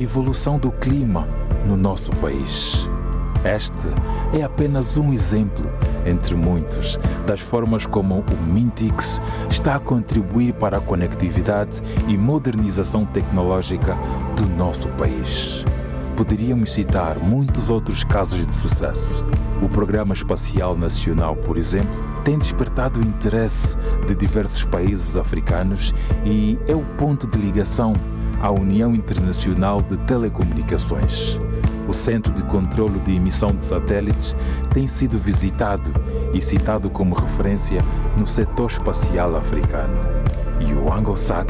evolução do clima no nosso país. Este é apenas um exemplo, entre muitos, das formas como o Mintix está a contribuir para a conectividade e modernização tecnológica do nosso país. Poderíamos citar muitos outros casos de sucesso. O Programa Espacial Nacional, por exemplo, tem despertado o interesse de diversos países africanos e é o ponto de ligação à União Internacional de Telecomunicações. O Centro de Controlo de Emissão de Satélites tem sido visitado e citado como referência no setor espacial africano. E o AngoSat,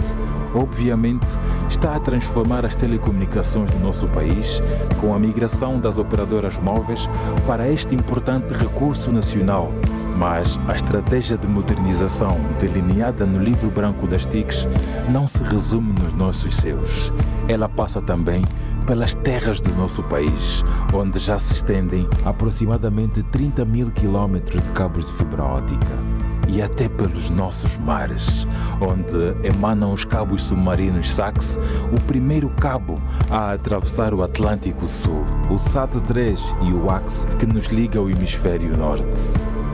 obviamente, está a transformar as telecomunicações do nosso país com a migração das operadoras móveis para este importante recurso nacional. Mas a estratégia de modernização delineada no livro branco das TICs não se resume nos nossos céus. Ela passa também pelas terras do nosso país, onde já se estendem aproximadamente 30 mil quilómetros de cabos de fibra óptica. E até pelos nossos mares, onde emanam os cabos submarinos SAX, o primeiro cabo a atravessar o Atlântico Sul, o SAT-3 e o AX, que nos liga ao hemisfério norte.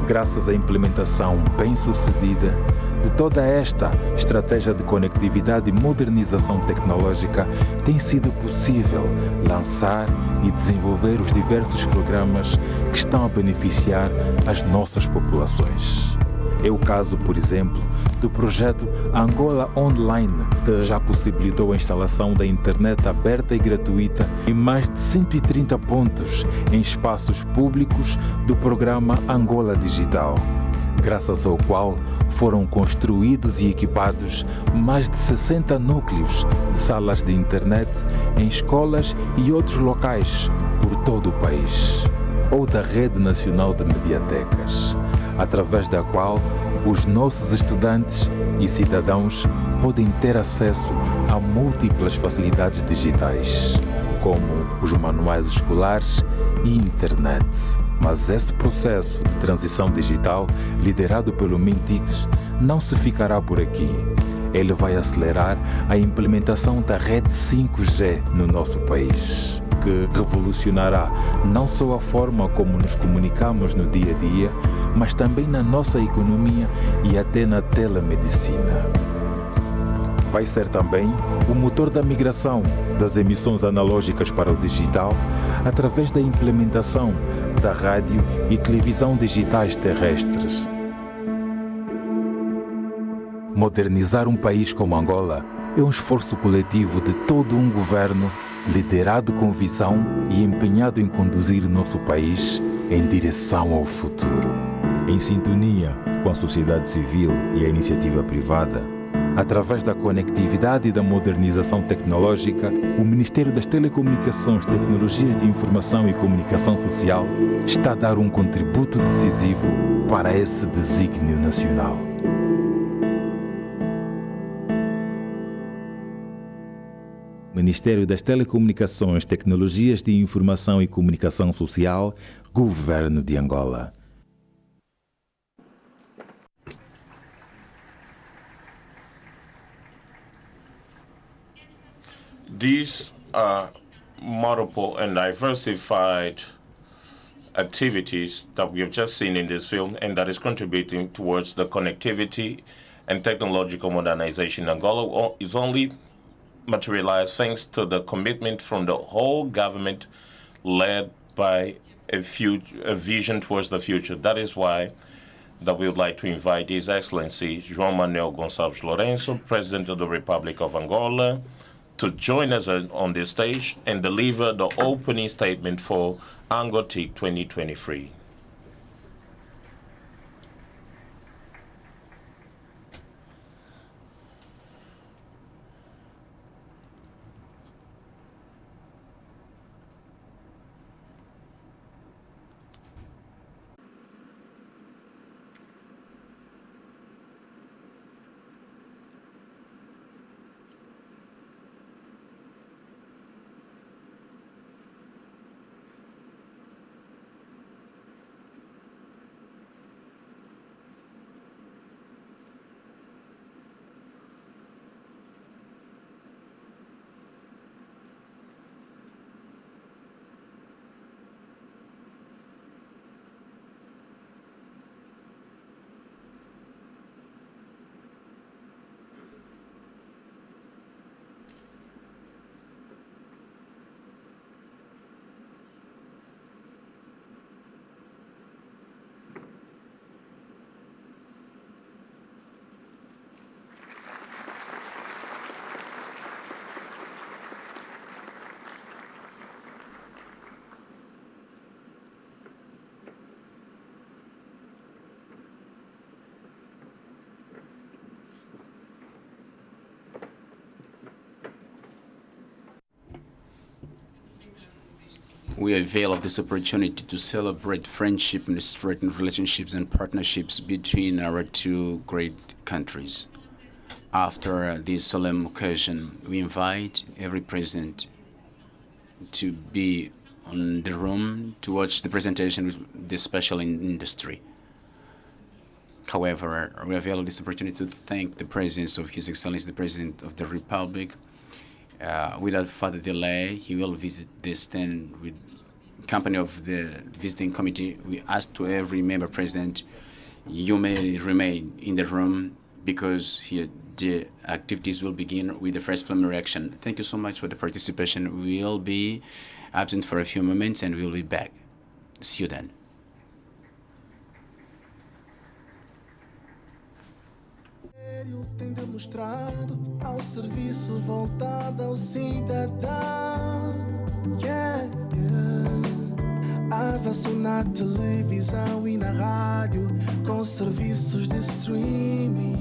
Graças à implementação bem-sucedida de toda esta estratégia de conectividade e modernização tecnológica, tem sido possível lançar e desenvolver os diversos programas que estão a beneficiar as nossas populações. É o caso, por exemplo, do projeto Angola Online, que já possibilitou a instalação da internet aberta e gratuita em mais de 130 pontos em espaços públicos do programa Angola Digital, graças ao qual foram construídos e equipados mais de 60 núcleos de salas de internet em escolas e outros locais por todo o país, ou da Rede Nacional de Mediatecas, através da qual os nossos estudantes e cidadãos podem ter acesso a múltiplas facilidades digitais, como os manuais escolares e internet. Mas esse processo de transição digital, liderado pelo Mintix, não se ficará por aqui. Ele vai acelerar a implementação da rede 5G no nosso país, que revolucionará não só a forma como nos comunicamos no dia a dia, mas também na nossa economia e até na telemedicina. Vai ser também o motor da migração das emissões analógicas para o digital através da implementação da rádio e televisão digitais terrestres. Modernizar um país como Angola é um esforço coletivo de todo um governo liderado com visão e empenhado em conduzir o nosso país em direção ao futuro. Em sintonia com a sociedade civil e a iniciativa privada, através da conectividade e da modernização tecnológica, o Ministério das Telecomunicações, Tecnologias de Informação e Comunicação Social está a dar um contributo decisivo para esse desígnio nacional. Ministério das Telecomunicações, Tecnologias de Informação e Comunicação Social, Governo de Angola. These are multiple and diversified activities that we have just seen in this film, and that is contributing towards the connectivity and technological modernization in Angola is only materialized thanks to the commitment from the whole government led by a vision towards the future. That is why that we would like to invite His Excellency João Manuel Gonçalves Lourenço, President of the Republic of Angola, to join us on this stage and deliver the opening statement for AngoTic 2023. We avail of this opportunity to celebrate friendship and strengthen relationships and partnerships between our two great countries. After this solemn occasion, we invite every present to be on the room to watch the presentation with the special industry. However, we avail of this opportunity to thank the presence of His Excellency, the President of the Republic. Without further delay, he will visit the stand with company of the visiting committee. We ask to every member present, you may remain in the room because here the activities will begin with the first preliminary action. Thank you so much for the participation. We will be absent for a few moments and we will be back. See you then. Tem demonstrado ao serviço voltado ao cidadão. Yeah, yeah. Avançou na televisão e na rádio com serviços de streaming,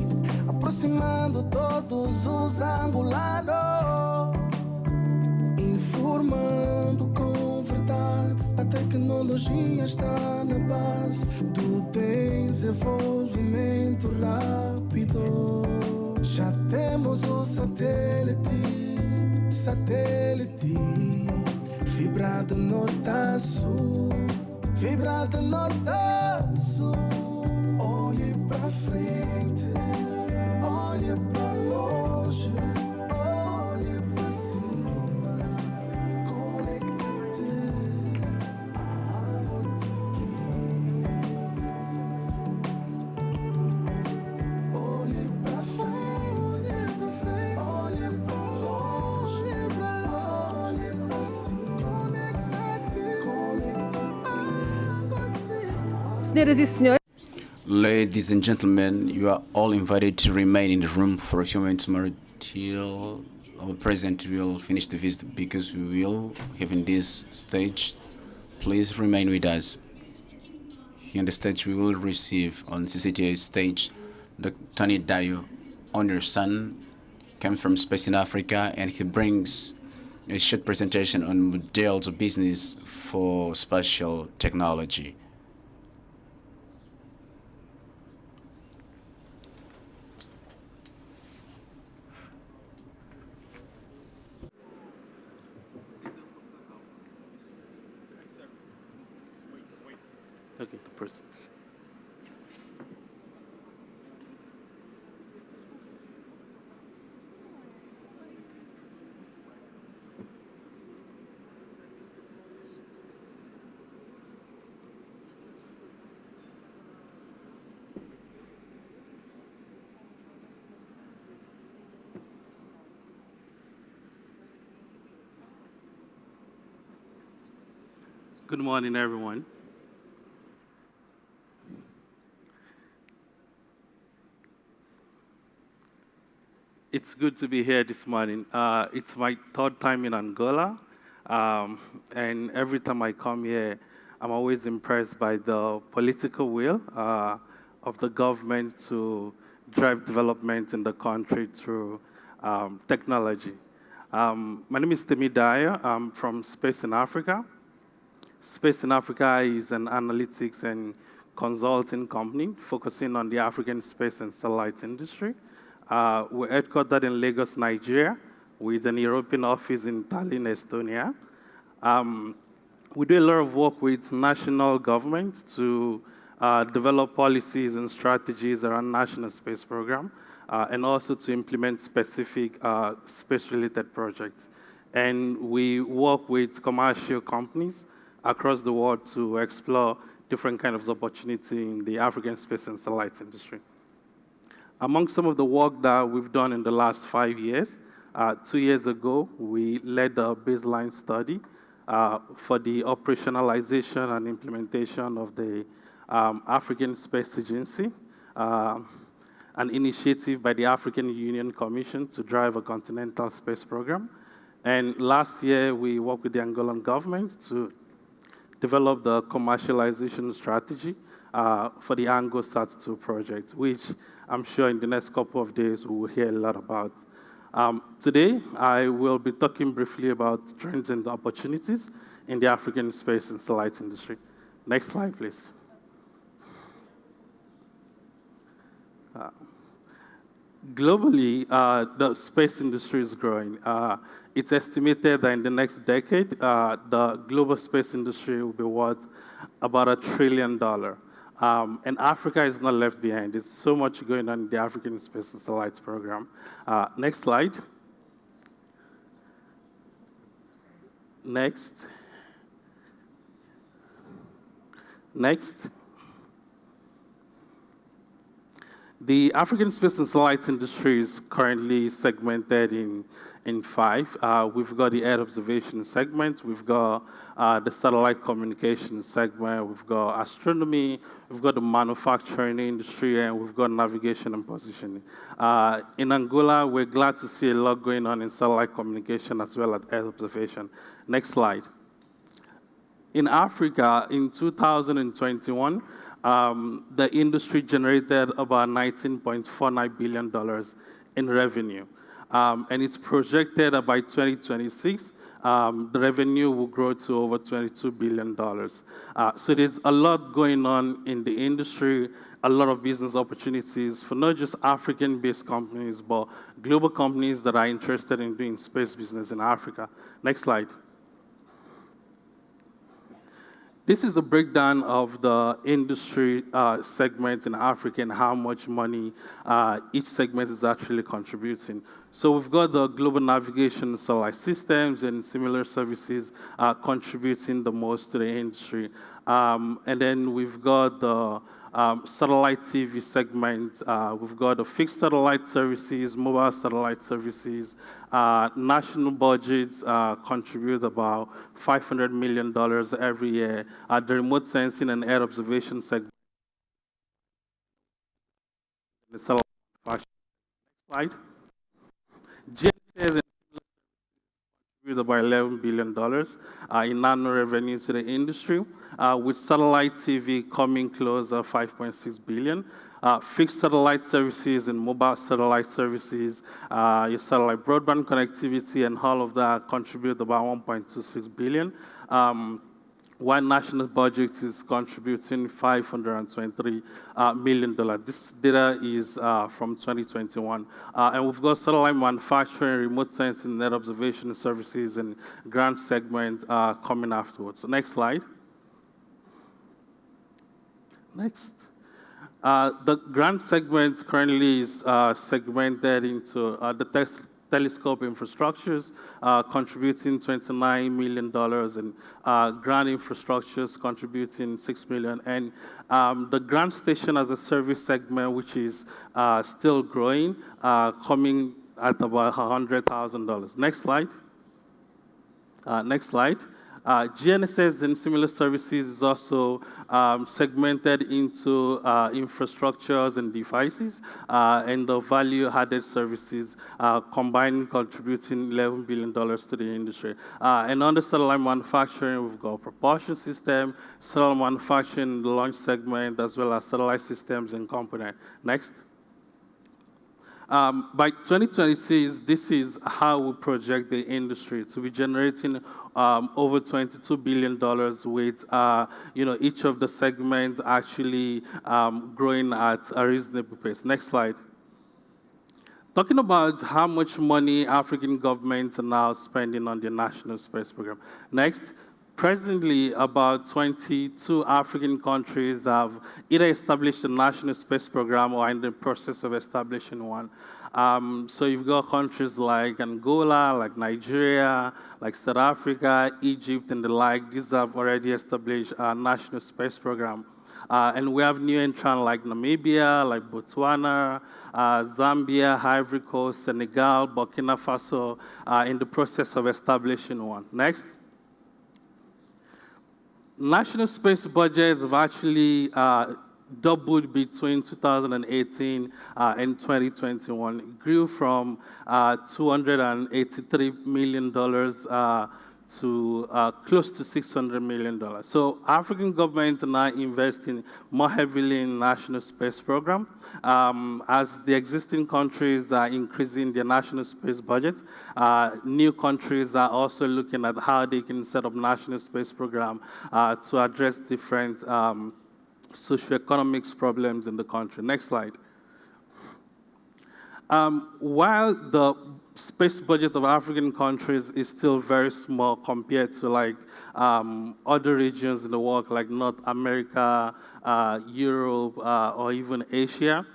aproximando todos os angolanos, informando com verdade. A tecnologia está na base do desenvolvimento rápido. Já temos o satélite, vibra de norte a sul, vibra de norte a sul. Olhe pra frente, olhe pra longe, olhe pra cima, conecta-te à AngoTic. Olhe pra frente, olhe pra longe, olhe pra cima, conecta-te. Senhoras e senhores, Ladies and gentlemen, you are all invited to remain in the room for a few minutes more till our president will finish the visit, because we will have in this stage. Please remain with us. Here on the stage, we will receive on CCTA stage Dr. Tony Dayo, Honor Son, comes from Space in Africa, and he brings a short presentation on models of business for spatial technology. Okay, the person. Good morning, everyone. It's good to be here this morning. It's my third time in Angola, and every time I come here, I'm always impressed by the political will of the government to drive development in the country through technology. My name is Temi Dyer. I'm from Space in Africa. Space in Africa is an analytics and consulting company focusing on the African space and satellite industry. We're headquartered in Lagos, Nigeria, with an European office in Tallinn, Estonia. We do a lot of work with national governments to develop policies and strategies around national space program, and also to implement specific space-related projects. And we work with commercial companies across the world to explore different kinds of opportunity in the African space and satellite industry. Among some of the work that we've done in the last 5 years, 2 years ago, we led a baseline study for the operationalization and implementation of the African Space Agency, an initiative by the African Union Commission to drive a continental space program. And last year, we worked with the Angolan government to develop the commercialization strategy for the AngoSat2 project, which I'm sure in the next couple of days we will hear a lot about. Today, I will be talking briefly about trends and opportunities in the African space and satellite industry. Next slide, please. Globally, the space industry is growing. It's estimated that in the next decade, the global space industry will be worth about $1 trillion. And Africa is not left behind. There's so much going on in the African Space and Satellites program. Next slide. Next. Next. The African space and satellites industry is currently segmented in five. We've got the Earth observation segment, we've got the satellite communication segment, we've got astronomy, we've got the manufacturing industry, and we've got navigation and positioning. In Angola, we're glad to see a lot going on in satellite communication as well as Earth observation. Next slide. In Africa, in 2021, the industry generated about $19.49 billion in revenue. And it's projected that by 2026, the revenue will grow to over $22 billion. So there's a lot going on in the industry, a lot of business opportunities for not just African-based companies, but global companies that are interested in doing space business in Africa. Next slide. This is the breakdown of the industry segments in Africa and how much money each segment is actually contributing. So we've got the global navigation satellite systems and similar services contributing the most to the industry. And then we've got the satellite TV segment. We've got the fixed satellite services, mobile satellite services. National budgets contribute about $500 million every year. The remote sensing and air observation segment. The satellite fashion. Next slide. GNSS contribute about $11 billion in annual revenue to the industry, with satellite TV coming close at $5.6 billion. Fixed satellite services and mobile satellite services, your satellite broadband connectivity and all of that contribute about $1.26 billion. While national budget is contributing $523 million. This data is from 2021. And we've got satellite manufacturing, remote sensing, net observation services, and grant segment coming afterwards. So next slide. Next. The grant segment currently is segmented into the telescope infrastructures, contributing $29 million, and ground infrastructures contributing $6 million. And the ground station as a service segment, which is still growing, coming at about $100,000. Next slide. Next slide. GNSS and similar services is also segmented into infrastructures and devices, and the value-added services combined contributing $11 billion to the industry. And on the satellite manufacturing, we've got propulsion system, satellite manufacturing, the launch segment, as well as satellite systems and component. Next. By 2026, this is how we project the industry to be generating over $22 billion with each of the segments actually growing at a reasonable pace. Next slide. Talking about how much money African governments are now spending on the national space program. Next. Presently, about 22 African countries have either established a national space program or are in the process of establishing one. So you've got countries like Angola, like Nigeria, like South Africa, Egypt, and the like. These have already established a national space program. And we have new entrants like Namibia, like Botswana, Zambia, Ivory Coast, Senegal, Burkina Faso in the process of establishing one. Next. National space budgets have actually doubled between 2018 and 2021. It grew from $283 million to close to $600 million. So African governments are now investing more heavily in national space program. As the existing countries are increasing their national space budgets, new countries are also looking at how they can set up national space program to address different socioeconomics problems in the country. Next slide. While the space budget of African countries is still very small compared to like other regions in the world, like North America, Europe, or even Asia,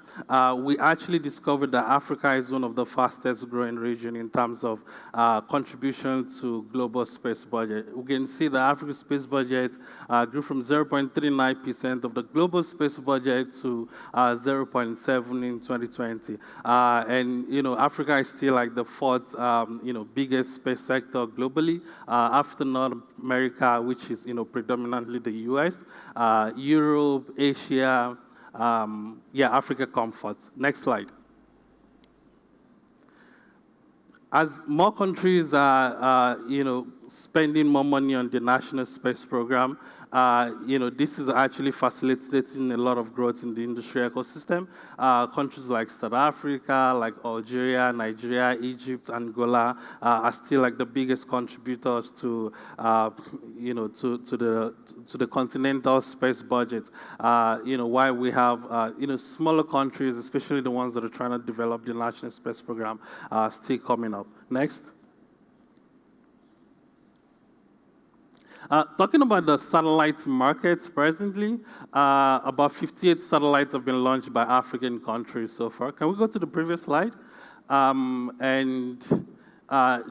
we actually discovered that Africa is one of the fastest growing regions in terms of contribution to global space budget. We can see the African space budget grew from 0.39% of the global space budget to 0.7 in 2020. And Africa is still like the fourth biggest space sector globally after North America, which is predominantly the US, Europe, Asia, Africa comforts. Next slide. As more countries are, spending more money on the national space program, this is actually facilitating a lot of growth in the industry ecosystem. Countries like South Africa, like Algeria, Nigeria, Egypt, Angola are still like the biggest contributors to, to the continental space budget. While we have, smaller countries, especially the ones that are trying to develop the national space program, still coming up. Next. Talking about the satellite markets presently, about 58 satellites have been launched by African countries so far. Can we go to the previous slide?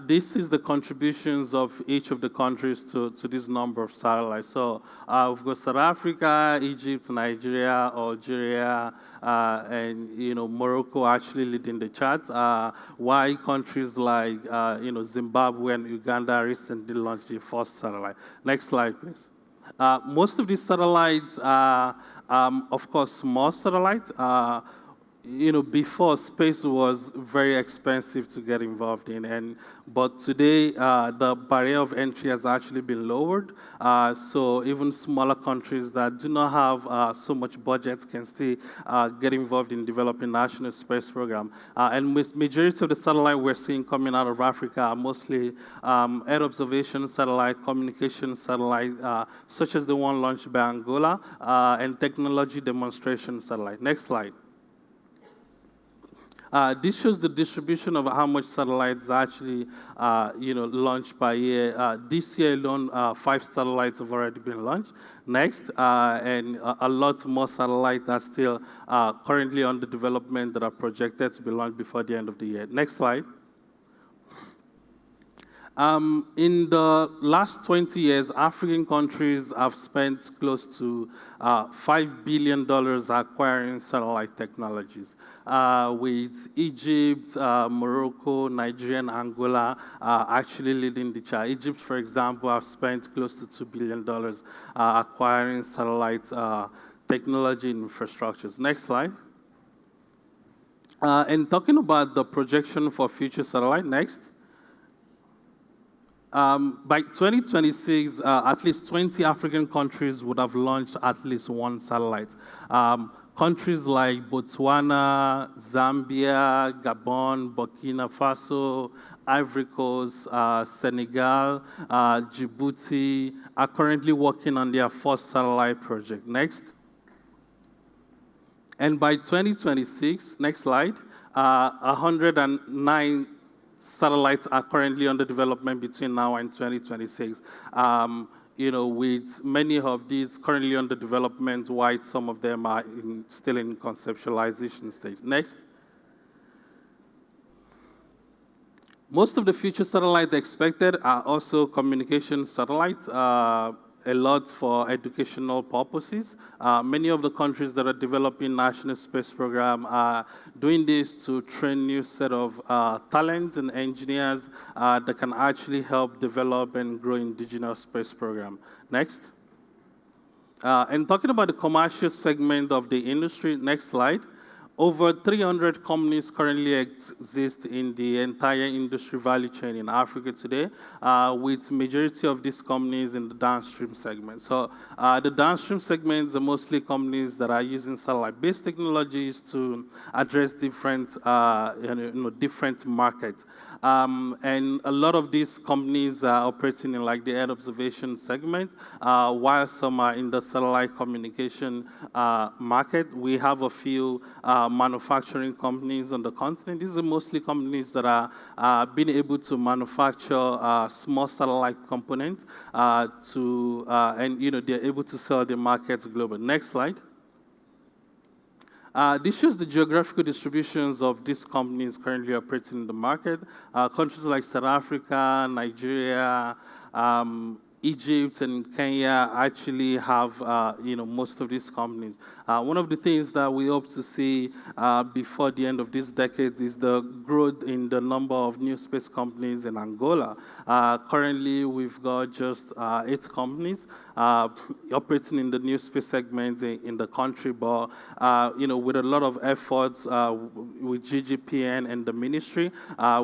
This is the contributions of each of the countries to this number of satellites. So we've got South Africa, Egypt, Nigeria, Algeria, and Morocco actually leading the chart. While countries like Zimbabwe and Uganda recently launched the first satellite. Next slide, please. Most of these satellites are, of course, small satellites. Before, space was very expensive to get involved in, but today the barrier of entry has actually been lowered. So even smaller countries that do not have so much budget can still get involved in developing national space program. And majority of the satellite we're seeing coming out of Africa are mostly Earth observation satellite, communication satellite, such as the one launched by Angola, and technology demonstration satellite. Next slide. This shows the distribution of how much satellites actually, launched per year. This year alone, 5 satellites have already been launched. Next, and a lot more satellites are still currently under development that are projected to be launched before the end of the year. Next slide. In the last 20 years, African countries have spent close to $5 billion acquiring satellite technologies, with Egypt, Morocco, Nigeria, and Angola actually leading the chart. Egypt, for example, have spent close to $2 billion acquiring satellite technology and infrastructures. Next slide. And talking about the projection for future satellite, next. By 2026, at least 20 African countries would have launched at least one satellite. Countries like Botswana, Zambia, Gabon, Burkina Faso, Ivory Coast, Senegal, Djibouti are currently working on their first satellite project. Next. And by 2026, next slide, 109 satellites are currently under development between now and 2026. With many of these currently under development, while some of them are still in conceptualization stage. Next. Most of the future satellites expected are also communication satellites, a lot for educational purposes. Many of the countries that are developing national space program are doing this to train new set of talents and engineers that can actually help develop and grow indigenous space program. Next. And talking about the commercial segment of the industry, next slide. Over 300 companies currently exist in the entire industry value chain in Africa today, with majority of these companies in the downstream segment. So the downstream segments are mostly companies that are using satellite-based technologies to address different, different markets. And a lot of these companies are operating in like the Earth observation segment, while some are in the satellite communication market. We have a few manufacturing companies on the continent. These are mostly companies that are being able to manufacture small satellite components and they're able to sell the markets globally. Next slide. This shows the geographical distributions of these companies currently operating in the market. Countries like South Africa, Nigeria, Egypt and Kenya actually have, most of these companies. One of the things that we hope to see before the end of this decade is the growth in the number of new space companies in Angola. Currently, we've got just 8 companies operating in the new space segment in the country, but with a lot of efforts with GGPN and the ministry,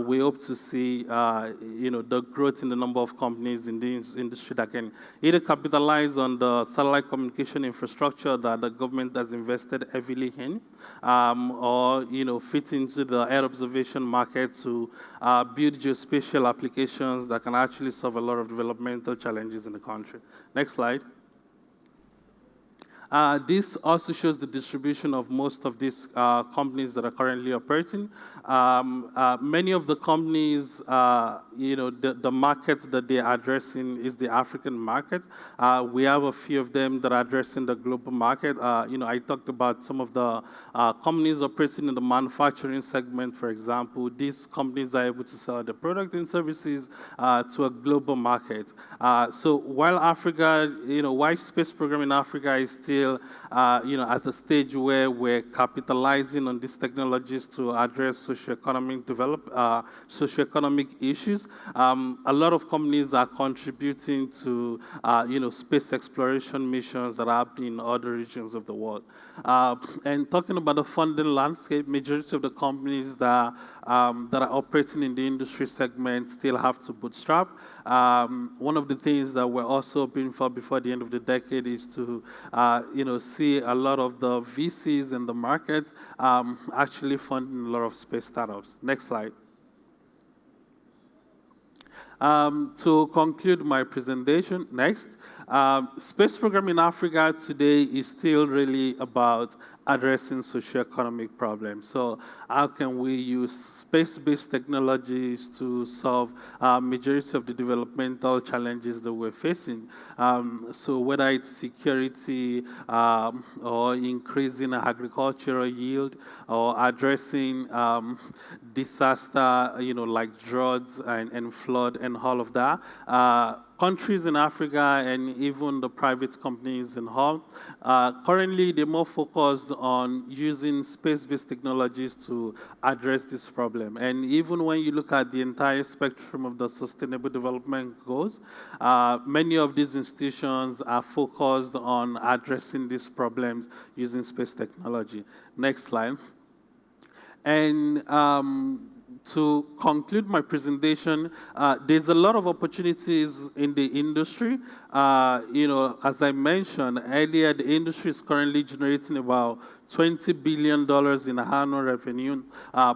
we hope to see the growth in the number of companies in this industry that can either capitalize on the satellite communication infrastructure that the government has invested heavily in, or fit into the Earth observation market to build geospatial applications that can actually solve a lot of developmental challenges in the country. Next slide. This also shows the distribution of most of these companies that are currently operating. Many of the companies, the markets that they're addressing is the African market. We have a few of them that are addressing the global market. I talked about some of the companies operating in the manufacturing segment, for example. These companies are able to sell their product and services to a global market. So while Africa, while space program in Africa is still, at a stage where we're capitalizing on these technologies to address socioeconomic issues, a lot of companies are contributing to, space exploration missions that are happening in other regions of the world. And talking about the funding landscape, majority of the companies that are operating in the industry segment still have to bootstrap. One of the things that we're also hoping for before the end of the decade is to, see a lot of the VCs in the market actually funding a lot of space startups. Next slide. To conclude my presentation, next, space program in Africa today is still really about addressing socioeconomic problems. So how can we use space-based technologies to solve majority of the developmental challenges that we're facing? So whether it's security or increasing agricultural yield or addressing disaster, like droughts and flood and all of that. Countries in Africa and even the private companies in all, currently they're more focused on using space-based technologies to address this problem. And even when you look at the entire spectrum of the Sustainable Development Goals, many of these institutions are focused on addressing these problems using space technology. Next slide. And to conclude my presentation, there's a lot of opportunities in the industry. As I mentioned earlier, the industry is currently generating about $20 billion in annual revenue,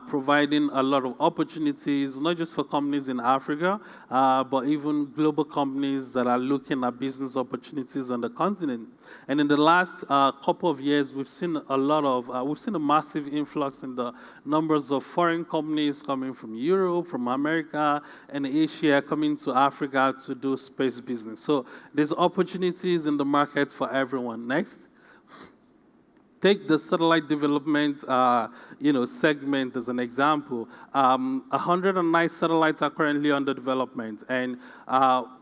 providing a lot of opportunities, not just for companies in Africa, but even global companies that are looking at business opportunities on the continent. And in the last couple of years, we've seen a massive influx in the numbers of foreign companies coming from Europe, from America, and Asia coming to Africa to do space business. So there's opportunities in the market for everyone. Next. Take the satellite development, segment as an example. 109 satellites are currently under development, and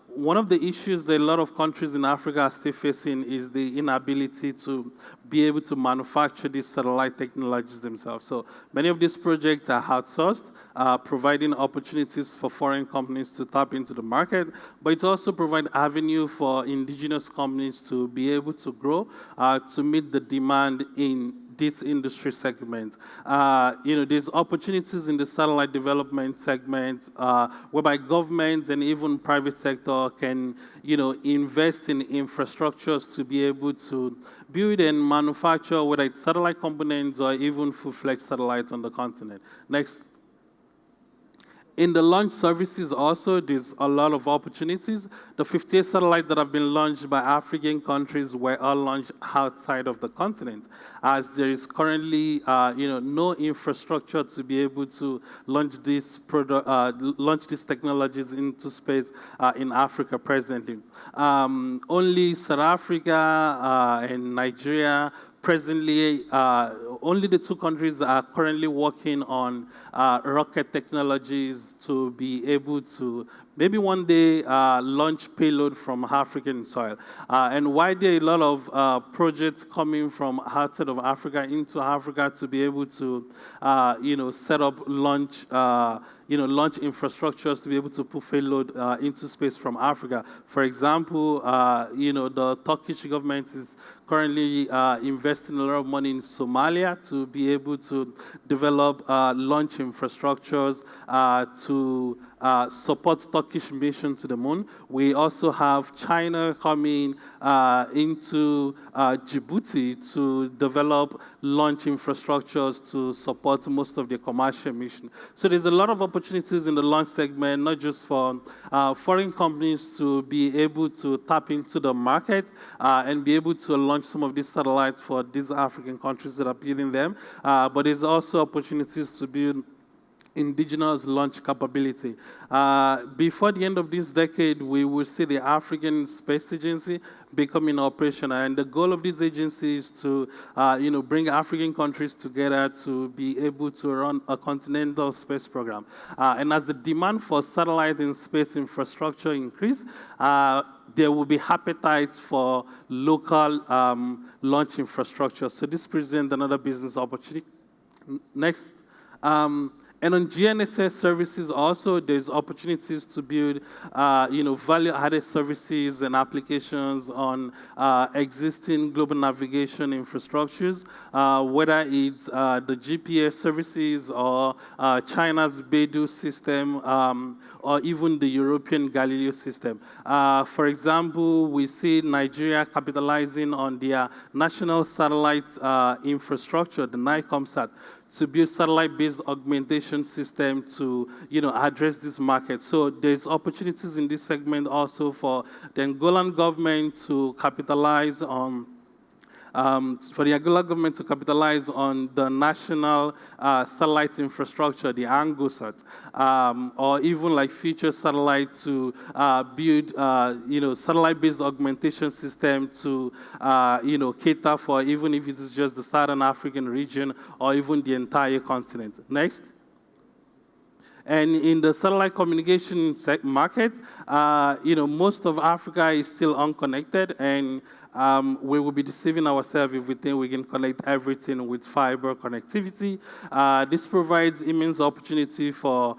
one of the issues that a lot of countries in Africa are still facing is the inability to be able to manufacture these satellite technologies themselves. So many of these projects are outsourced, providing opportunities for foreign companies to tap into the market, but it also provides avenue for indigenous companies to be able to grow, to meet the demand in this industry segment. There's opportunities in the satellite development segment whereby governments and even private sector can, invest in infrastructures to be able to build and manufacture, whether it's satellite components or even full-fledged satellites on the continent. Next. In the launch services also, there's a lot of opportunities. The 58 satellites that have been launched by African countries were all launched outside of the continent, as there is currently, no infrastructure to be able to launch these technologies into space in Africa presently. Only South Africa and Nigeria presently, only the two countries are currently working on rocket technologies to be able to maybe one day launch payload from African soil. And why there are a lot of projects coming from outside of Africa into Africa to be able to, set up launch infrastructures to be able to put payload into space from Africa. For example, the Turkish government is currently investing a lot of money in Somalia to be able to develop launch infrastructures to support Turkish mission to the moon. We also have China coming into Djibouti to develop launch infrastructures to support most of the commercial mission. So there's a lot of opportunities in the launch segment, not just for foreign companies to be able to tap into the market and be able to launch some of these satellites for these African countries that are building them, but there's also opportunities to build indigenous launch capability. Before the end of this decade, we will see the African Space Agency becoming operational. And the goal of this agency is to bring African countries together to be able to run a continental space program. And as the demand for satellite and space infrastructure increase, there will be appetite for local launch infrastructure. So this presents another business opportunity. Next. And on GNSS services also, there's opportunities to build, value-added services and applications on existing global navigation infrastructures, whether it's the GPS services or China's Beidou system, or even the European Galileo system. For example, we see Nigeria capitalizing on their national satellite infrastructure, the NICOMSAT, to build satellite-based augmentation system to, address this market. So there's opportunities in this segment also for the Angolan government to capitalize on the national satellite infrastructure, the AngoSat, or even like future satellite to build, satellite-based augmentation system to, cater for even if it's just the Southern African region or even the entire continent. Next. And in the satellite communication market, most of Africa is still unconnected, and we will be deceiving ourselves if we think we can connect everything with fiber connectivity. This provides immense opportunity for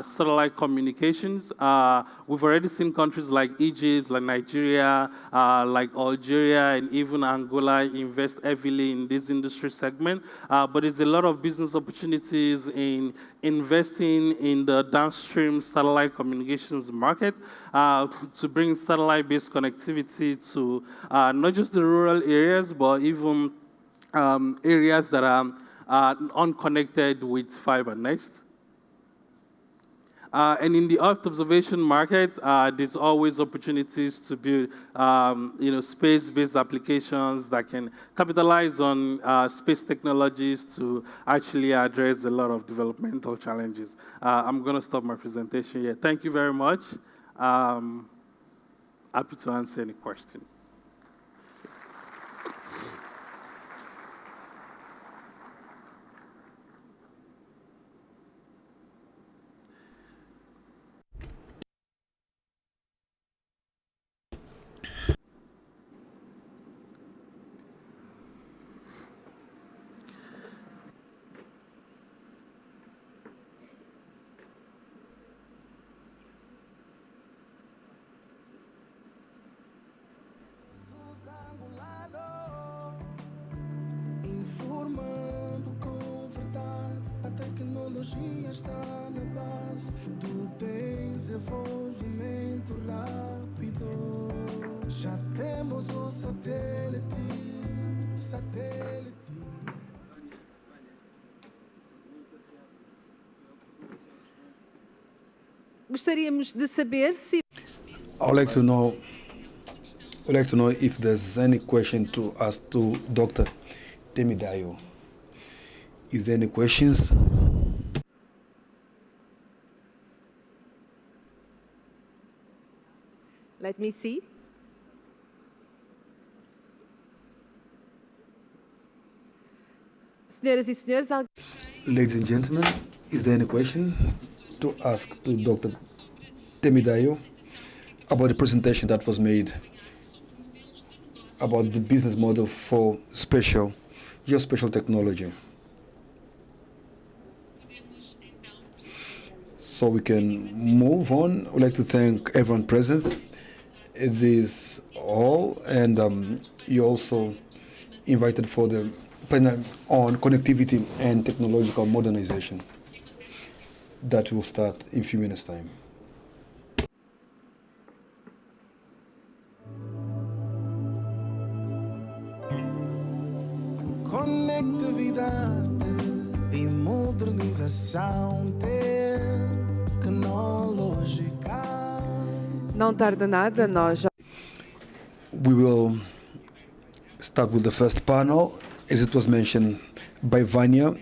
satellite communications. We've already seen countries like Egypt, like Nigeria, like Algeria, and even Angola invest heavily in this industry segment. But there's a lot of business opportunities in investing in the downstream satellite communications market to bring satellite-based connectivity to not just the rural areas, but even areas that are unconnected with fiber. Next. And in the Earth observation market, there's always opportunities to build, space-based applications that can capitalize on space technologies to actually address a lot of developmental challenges. I'm going to stop my presentation here. Thank you very much. Happy to answer any question. tecnologia está na base. Tu tens desenvolvimento rápido. Já temos o satélite. Gostaríamos de saber se I'd like to know if there's any question to ask to Dr. Temidayo. Is there any questions? Let me see. Senhoras e senhores, Ladies and gentlemen, is there any question to ask to Dr. Temidayo about the presentation that was made about the business model for geospatial technology? So we can move on. I'd like to thank everyone present at this hall, and you also invited for the panel on connectivity and technological modernization that will start in a few minutes' time. Conectividade e modernização tecnológica. não tarda nada, nós já We will start with the first panel. As it was mentioned by Vanya,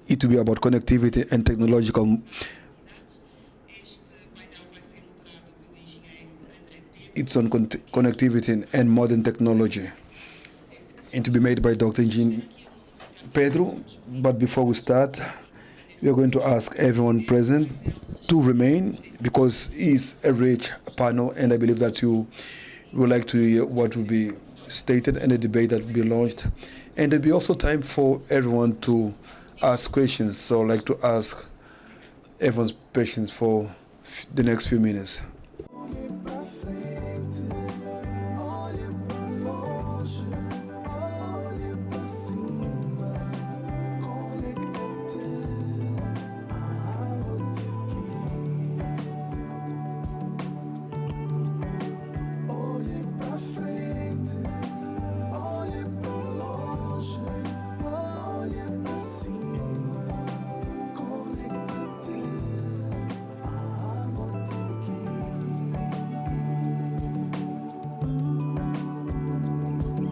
it will be about connectivity and technological. It's on connectivity and modern technology, and to be made by Dr. Jean Pedro. But before we start, we are going to ask everyone present to remain, because it's a rich panel, and I believe that you would like to hear what will be stated and the debate that will be launched. And there'll be also time for everyone to ask questions. So I'd like to ask everyone's patience for the next few minutes.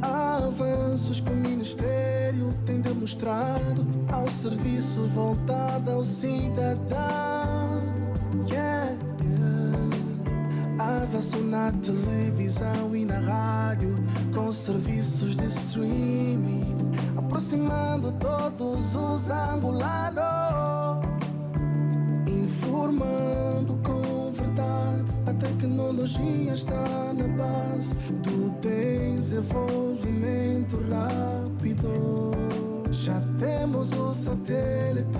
Avanços que o Ministério tem demonstrado ao serviço voltado ao cidadão. Yeah, yeah. Avanço na televisão e na rádio com serviços de streaming, aproximando todos os angolanos, informando com verdade. A tecnologia está na base do desenvolvimento rápido. Já temos o satélite,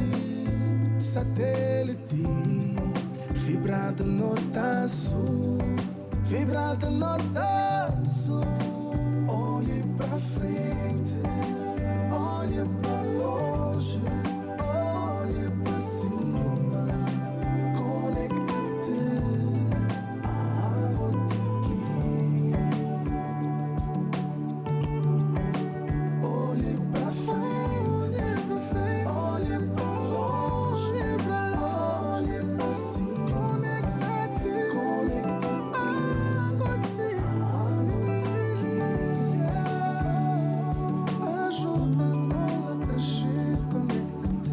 vibra de norte a sul, vibra de norte a sul. Olhe pra frente, olhe pra longe, olhe pra cima, conecta-te à AngoTic. Olhe pra frente, olhe pra longe, olhe pra cima, conecta-te à AngoTic. Ajuda-nos a crescer, conecta-te.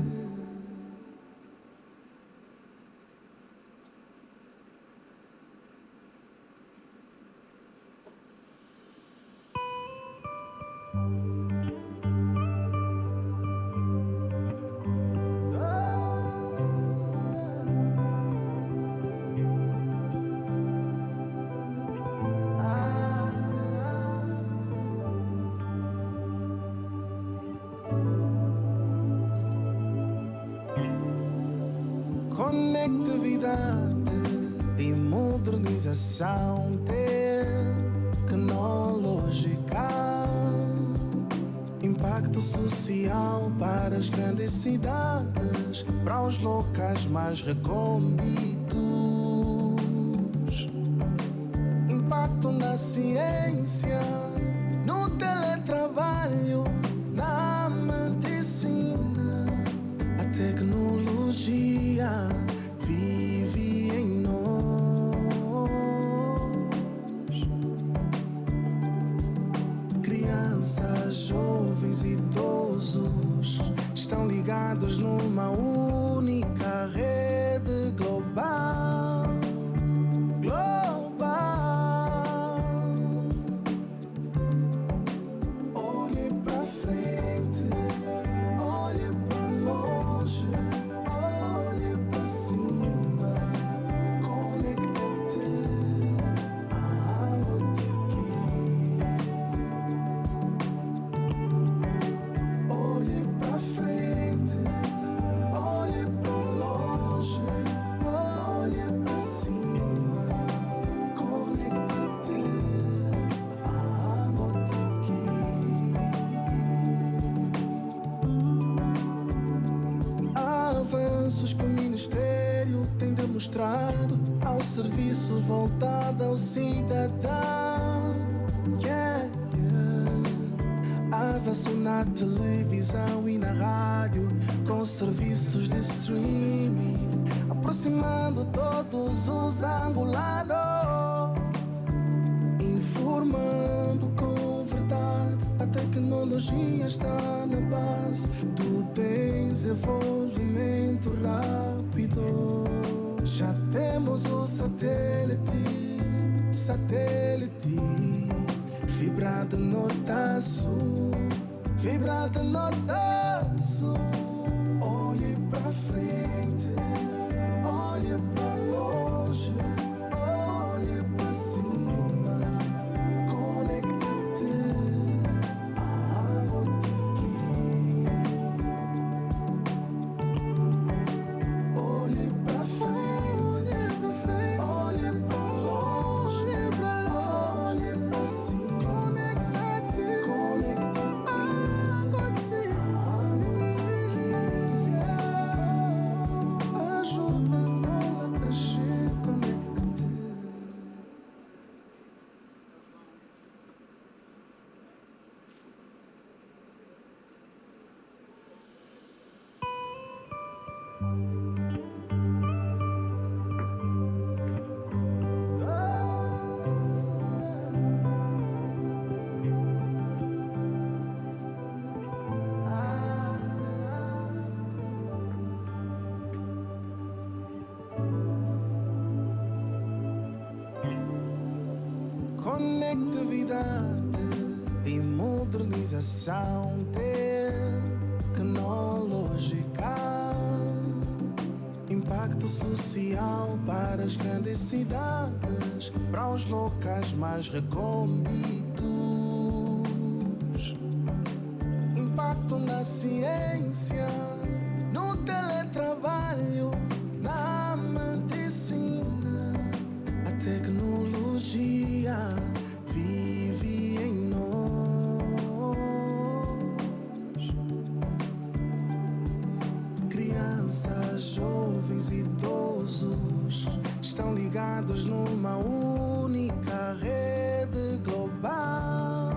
Conectividade e modernização tecnológica. Impacto Impacto social para as grandes cidades, para os locais mais recônditos. Impacto na ciência, no teletrabalho, na medicina. A tecnologia vive em nós. Crianças, jovens e idosos estão ligados numa única rede global. Olhe para frente, olhe para longe, olhe para cima, conecta-te à AngoTic. Olhe para frente, olhe para longe, olhe para cima, conecta-te à AngoTic. Avanços que o Ministério tem demonstrado ao serviço voltado ao cidadão. Yeah, yeah. Avanço na televisão e na rádio com serviços de streaming, aproximando todos os angolanos, informando com verdade. A tecnologia está na base do desenvolvimento rápido. Já temos o satélite, vibra de norte a sul, vibra de norte a sul. Olhe para frente, olhe para longe, olhe para cima, conecta-te à AngoTic. Olhe para frente, olhe para longe, olhe para cima, conecta-te à AngoTic. Ajuda-nos a crescer, conecta-te. Conectividade e modernização tecnológica. Impacto social para as grandes cidades, para os locais mais recônditos. Impacto na ciência, no teletrabalho, na medicina. A tecnologia vive em nós. Crianças, jovens e idosos estão ligados numa única rede global.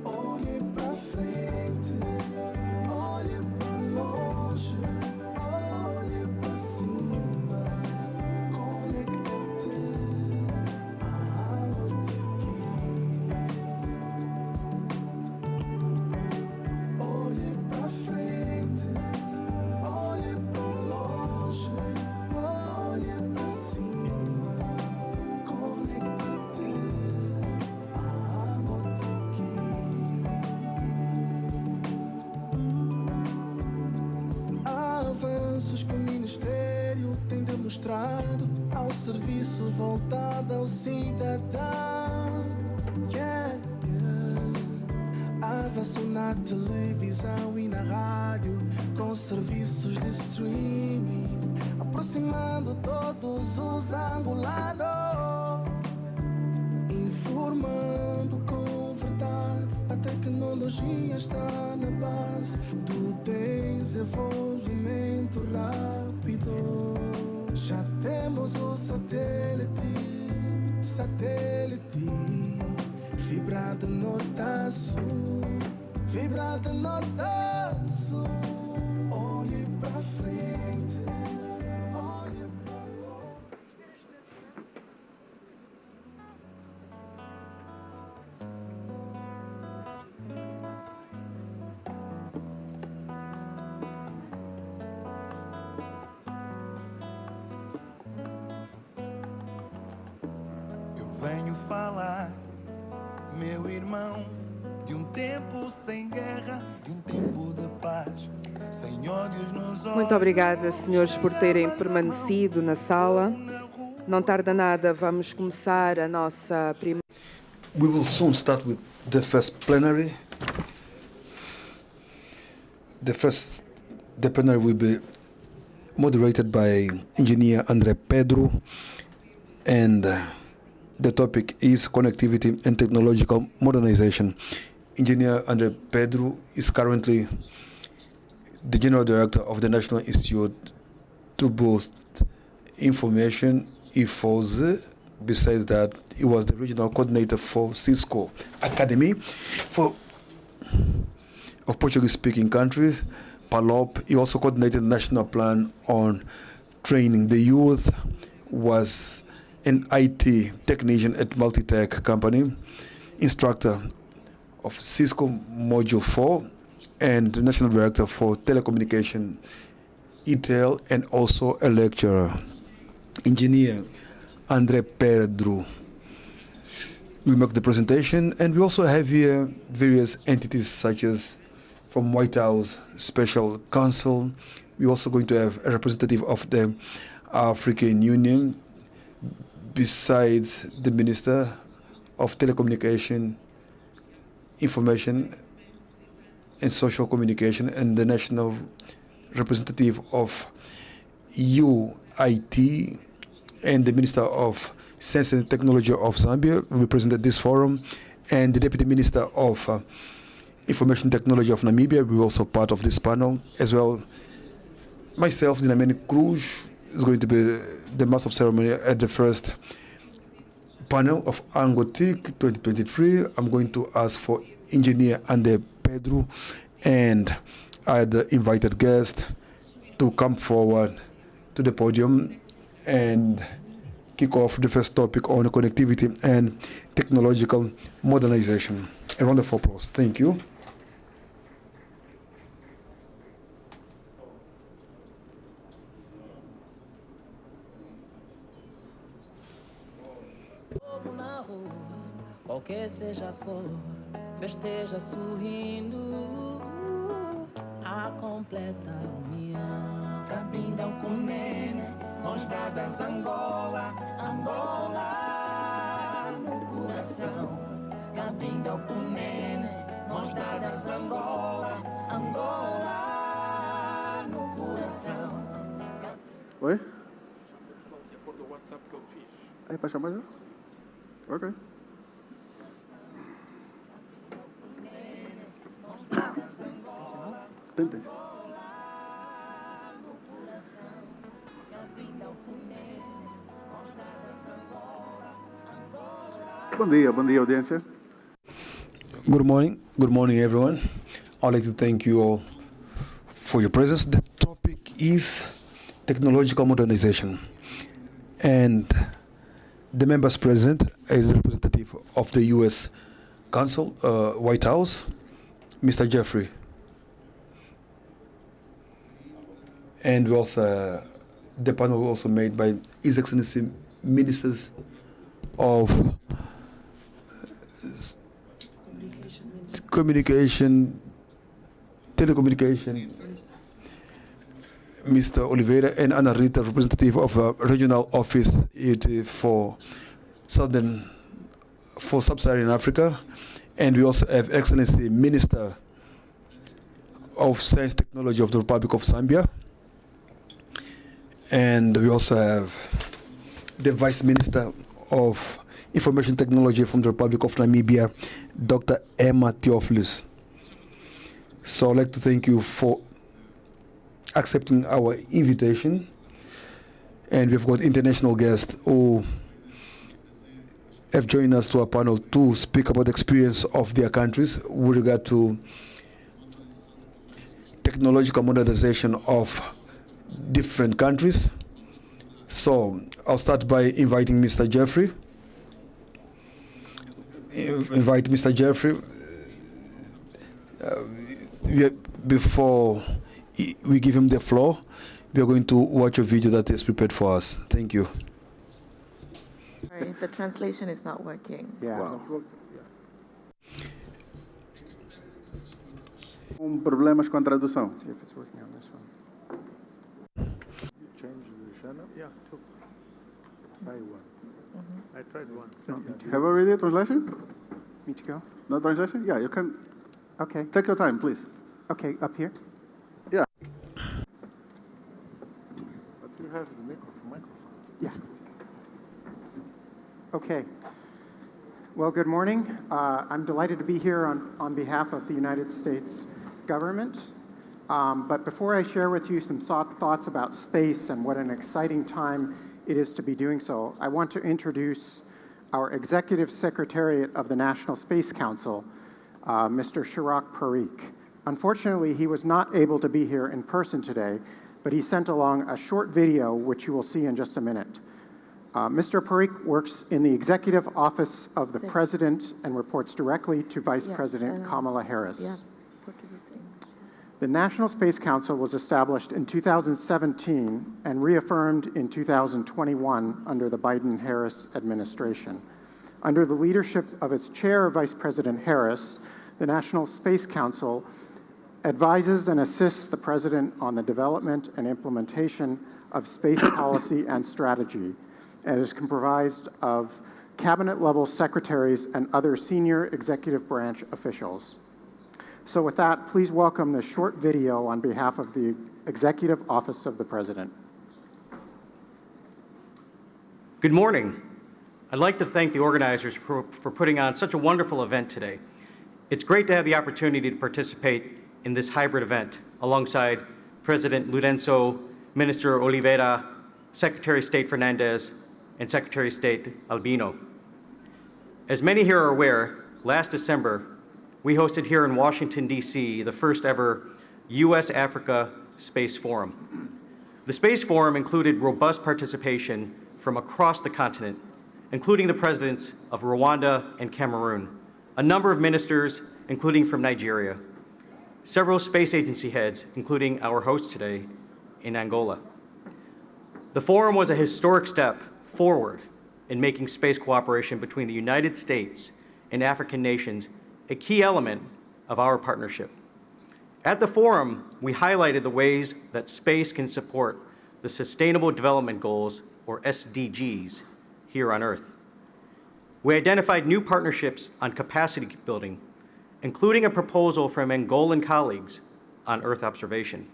Olhe para frente, olhe para longe, olhe para cima, conecta-te à AngoTic. Olhe para frente, olhe para longe, olhe para cima, conecta-te à AngoTic. Avanços que o Ministério tem demonstrado ao serviço voltado ao cidadão. Yeah, yeah. Avanço na televisão e na rádio com serviços de streaming, aproximando todos os angolanos, informando com verdade. A tecnologia está na base. Tu tens envolvimento rápido. Já temos o satélite, vibra de norte a sul, vibra de norte a sul. Olhe pra frente, olhe pra longe. Venho falar, meu irmão, de um tempo sem guerra, de um tempo de paz, sem ódios nos olhos. Muito obrigada, senhores, por terem permanecido na sala. Não tarda nada, vamos começar a nossa primeira. We will soon start with the first plenary. The plenary will be moderated by Engineer André Pedro, and the topic is connectivity and technological modernization. Engineer André Pedro is currently the General Director of the National Institute to Boost Information, IFOZ. Besides that, he was the regional coordinator for Cisco Academy of Portuguese-speaking countries, PALOP. He also coordinated the national plan on training the youth, was an IT technician at Multitech company, instructor of Cisco Module 4, and the national director for telecommunication, ETEL, and also a lecturer. Engineer André Pedro will make the presentation, and we also have here various entities such as from White House Special Counsel. We're also going to have a representative of the African Union, besides the Minister of Telecommunication, Information and Social Communication, and the national representative of UIT, and the Minister of Science and Technology of Zambia will present at this forum, and the Deputy Minister of Information Technology of Namibia will be also part of this panel, as well. Myself, Dinamene Cruz, is going to be the master of ceremony at the first panel of AngoTic 2023. I'm going to ask for Engineer André Pedro and the invited guest to come forward to the podium and kick off the first topic on connectivity and technological modernization. A round of applause. Thank you. Qualquer seja a cor, festeja sorrindo a completa união. Cabindão com nene, mãos dadas Angola, Angola no coração. Cabindão com nene, mãos dadas Angola, Angola no coração. Oi? É para chamar já? Ok. Tem. Bom dia, audiência. Good morning, everyone. I'd like to thank you all for your presence. The topic is technological modernization, and the members present is representative of the U.S. Council, White House, Mr. Jeffrey. And we also, the panel also made by His Excellency Ministers of Telecommunication, Mr. Oliveira, and Ana Rita, representative of a regional office for Sub-Saharan Africa. And we also have Excellency Minister of Science Technology of the Republic of Zambia. And we also have the Vice Minister of Information Technology from the Republic of Namibia, Dr. Emma Theophilus. So I'd like to thank you for accepting our invitation. And we've got international guests who have joined us to our panel to speak about the experience of their countries with regard to technological modernization of different countries. So I'll start by inviting Mr. Jeffrey. Invite Mr. Jeffrey. Before we give him the floor, we are going to watch a video that is prepared for us. Thank you. Sorry, the translation is not working. Yeah. Wow. Problemas com a tradução. See if it's working on this one. Change the channel? Yeah, try one. I tried one. Have already a translation? Me to go? No translation? Yeah, you can. Okay. Take your time, please. Okay, up here? Yeah. But you have the microphone. Yeah. Okay. Well, good morning. I'm delighted to be here on behalf of the United States government. But before I share with you some thoughts about space and what an exciting time it is to be doing so, I want to introduce our Executive Secretariat of the National Space Council, Mr. Chirag Parikh. Unfortunately, he was not able to be here in person today, but he sent along a short video, which you will see in just a minute. Mr. Parikh works in the Executive Office of the President and reports directly to Vice President Kamala Harris. The National Space Council was established in 2017 and reaffirmed in 2021 under the Biden-Harris administration. Under the leadership of its chair, Vice President Harris, the National Space Council advises and assists the President on the development and implementation of space policy and strategy, and is comprised of cabinet-level secretaries and other senior executive branch officials. So with that, please welcome this short video on behalf of the Executive Office of the President. Good morning. I'd like to thank the organizers for putting on such a wonderful event today. It's great to have the opportunity to participate in this hybrid event alongside President Lourenço, Minister Oliveira, Secretary of State Fernandez, and Secretary of State Albino. As many here are aware, last December, we hosted here in Washington, D.C., the first ever U.S.-Africa Space Forum. The Space Forum included robust participation from across the continent, including the presidents of Rwanda and Cameroon, a number of ministers, including from Nigeria, several space agency heads, including our host today in Angola. The forum was a historic step forward in making space cooperation between the United States and African nations a key element of our partnership. At the forum, we highlighted the ways that space can support the Sustainable Development Goals, or SDGs, here on Earth. We identified new partnerships on capacity building, including a proposal from Angolan colleagues on Earth observation.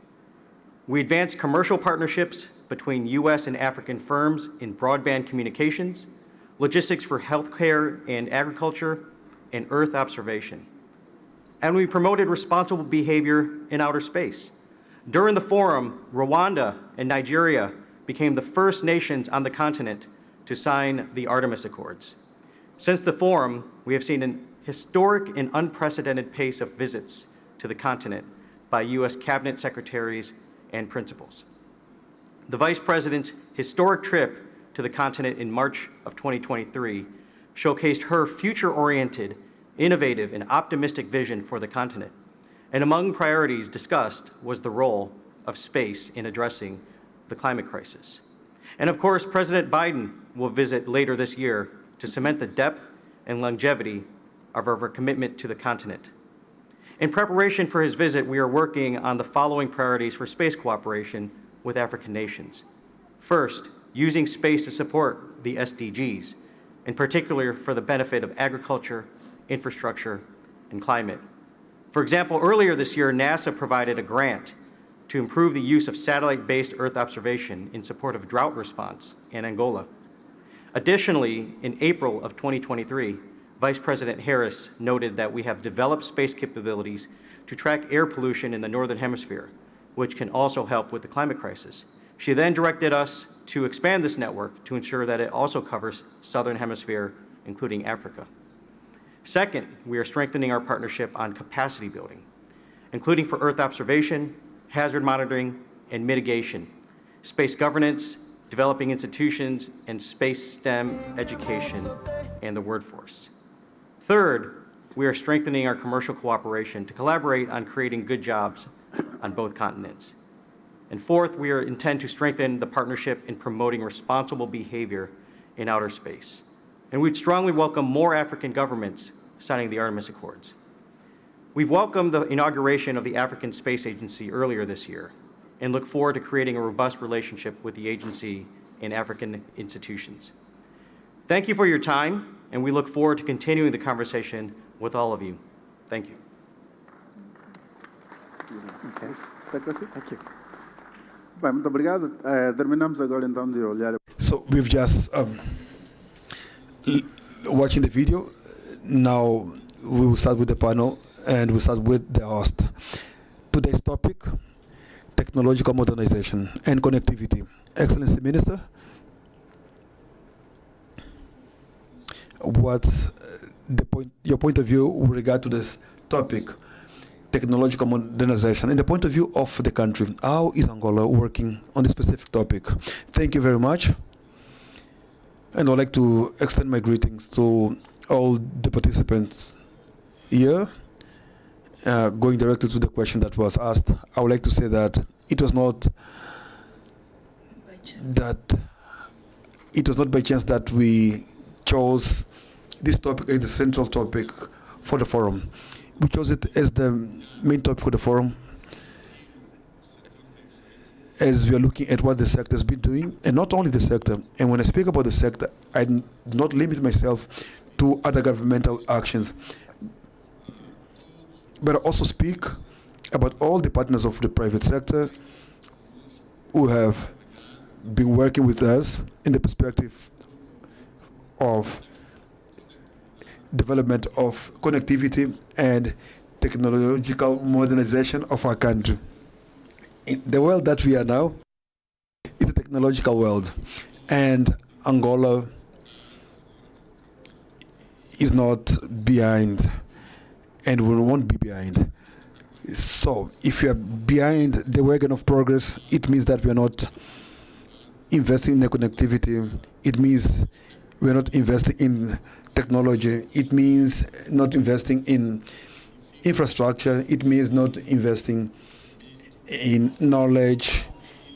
We advanced commercial partnerships between U.S. and African firms in broadband communications, logistics for healthcare and agriculture, and Earth observation. And we promoted responsible behavior in outer space. During the forum, Rwanda and Nigeria became the first nations on the continent to sign the Artemis Accords. Since the forum, we have seen an historic and unprecedented pace of visits to the continent by U.S. cabinet secretaries and principals. The Vice President's historic trip to the continent in March of 2023 showcased her future-oriented, innovative, and optimistic vision for the continent. And among priorities discussed was the role of space in addressing the climate crisis. And of course, President Biden will visit later this year to cement the depth and longevity of our commitment to the continent. In preparation for his visit, we are working on the following priorities for space cooperation with African nations. First, using space to support the SDGs, in particular for the benefit of agriculture, infrastructure, and climate. For example, earlier this year, NASA provided a grant to improve the use of satellite-based Earth observation in support of drought response in Angola. Additionally, in April of 2023, Vice President Harris noted that we have developed space capabilities to track air pollution in the Northern Hemisphere, which can also help with the climate crisis. She then directed us to expand this network to ensure that it also covers Southern Hemisphere, including Africa. Second, we are strengthening our partnership on capacity building, including for Earth observation, hazard monitoring, and mitigation, space governance, developing institutions, and space STEM education and the workforce. Third, we are strengthening our commercial cooperation to collaborate on creating good jobs on both continents. And fourth, we intend to strengthen the partnership in promoting responsible behavior in outer space. And we'd strongly welcome more African governments signing the Artemis Accords. We've welcomed the inauguration of the African Space Agency earlier this year and look forward to creating a robust relationship with the agency and African institutions. Thank you for your time, and we look forward to continuing the conversation with all of you. Thank you. Okay. Thank you. Bem, muito obrigado. Terminamos agora então de olhar. So we've just watching the video. Now we will start with the panel, and we'll start with the host. Today's topic: technological modernization and connectivity. Excellency Minister, what's your point of view with regard to this topic, technological modernization, and the point of view of the country? How is Angola working on this specific topic? Thank you very much. And I'd like to extend my greetings to all the participants here. Going directly to the question that was asked, I would like to say that it was not by chance that we chose this topic as the central topic for the forum. We chose it as the main topic for the forum as we are looking at what the sector has been doing, and not only the sector. And when I speak about the sector, I do not limit myself to other governmental actions, but I also speak about all the partners of the private sector who have been working with us in the perspective of development of connectivity and technological modernization of our country. In the world that we are now is a technological world, and Angola is not behind, and we won't be behind. So if we are behind the wagon of progress, it means that we are not investing in the connectivity. It means we are not investing in technology. It means not investing in infrastructure. It means not investing in knowledge.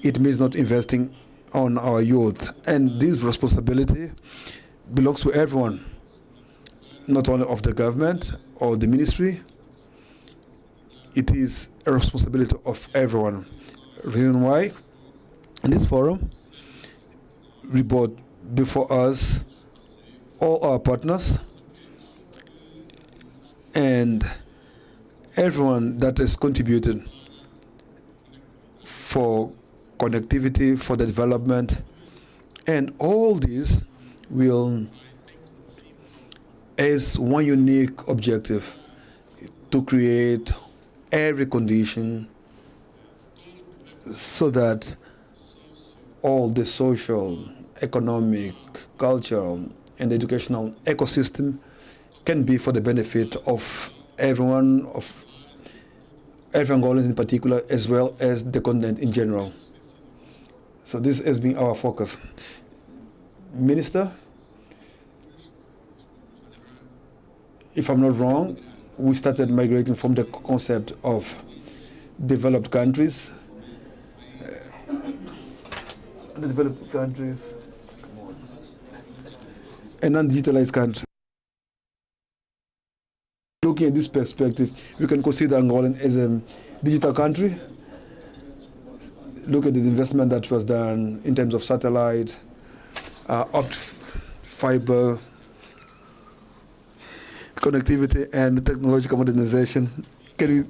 It means not investing on our youth. And this responsibility belongs to everyone, not only of the government or the ministry. It is a responsibility of everyone. Reason why in this forum we brought before us all our partners and everyone that has contributed for connectivity, for the development, and all this will as one unique objective: to create every condition so that all the social, economic, cultural, and educational ecosystem can be for the benefit of everyone, of every Angolans in particular, as well as the continent in general. So this has been our focus. Minister, if I'm not wrong, we started migrating from the concept of developed countries, undeveloped countries, and non-digitalized countries. Looking at this perspective, we can consider Angola as a digital country. Look at the investment that was done in terms of satellite, optic fiber, connectivity, and technological modernization. Can we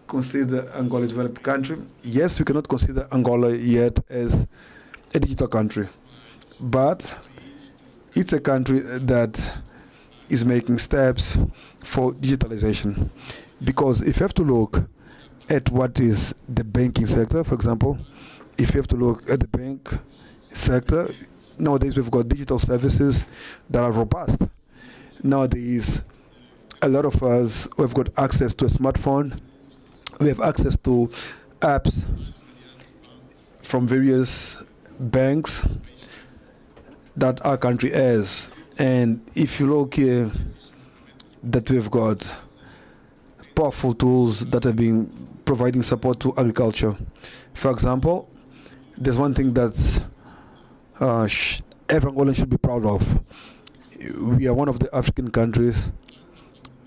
consider Angola a developed country? Yes, we cannot consider Angola yet as a digital country, but it's a country that is making steps for digitalization. Because if you have to look at what is the banking sector, for example, if you have to look at the bank sector, nowadays we've got digital services that are robust. Nowadays, a lot of us who have got access to a smartphone, we have access to apps from various banks that our country has. And if you look here, that we've got powerful tools that have been providing support to agriculture. For example, there's one thing that every Angolan should be proud of. We are one of the African countries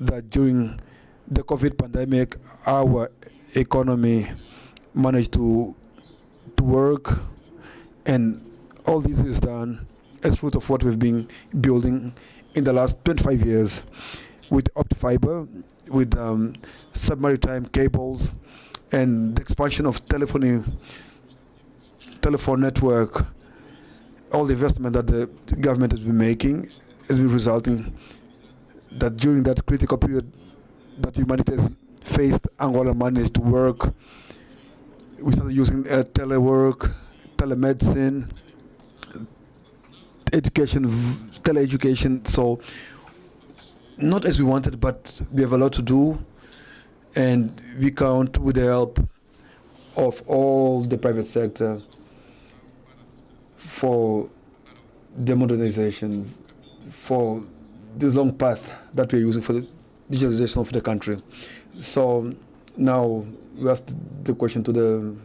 that during the COVID pandemic, our economy managed to work, and all this is done as fruit of what we've been building in the last 25 years with optic fiber, with submaritime cables, and the expansion of telephone network. All the investment that the government has been making has been resulting that during that critical period that humanity has faced, Angola managed to work. We started using telework, telemedicine, education, teleeducation. So not as we wanted, but we have a lot to do, and we count with the help of all the private sector for the modernization, for this long path that we're using for the digitalization of the country. So now we ask the question to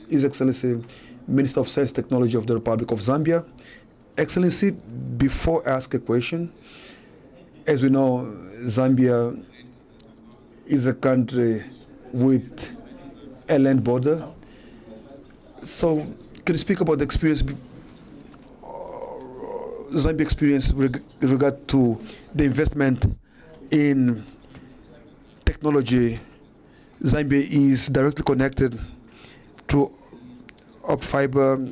His Excellency Minister of Science and Technology of the Republic of Zambia. Excellency, before I ask a question, as we know, Zambia is a country with a land border. So can you speak about the experience, Zambia experience with regard to the investment in technology? Zambia is directly connected to optic fiber.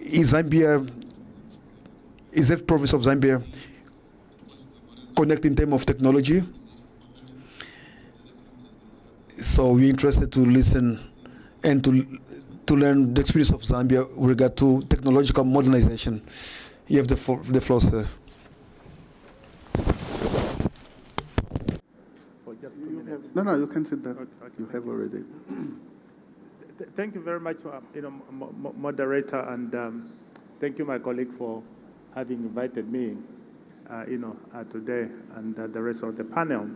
Is every province of Zambia connected in terms of technology? So we're interested to listen and to learn the experience of Zambia with regard to technological modernization. You have the floor, sir. No, you can sit there. Okay, you have already. Thank you very much, moderator, and thank you, my colleague, for having invited me, today, and the rest of the panel.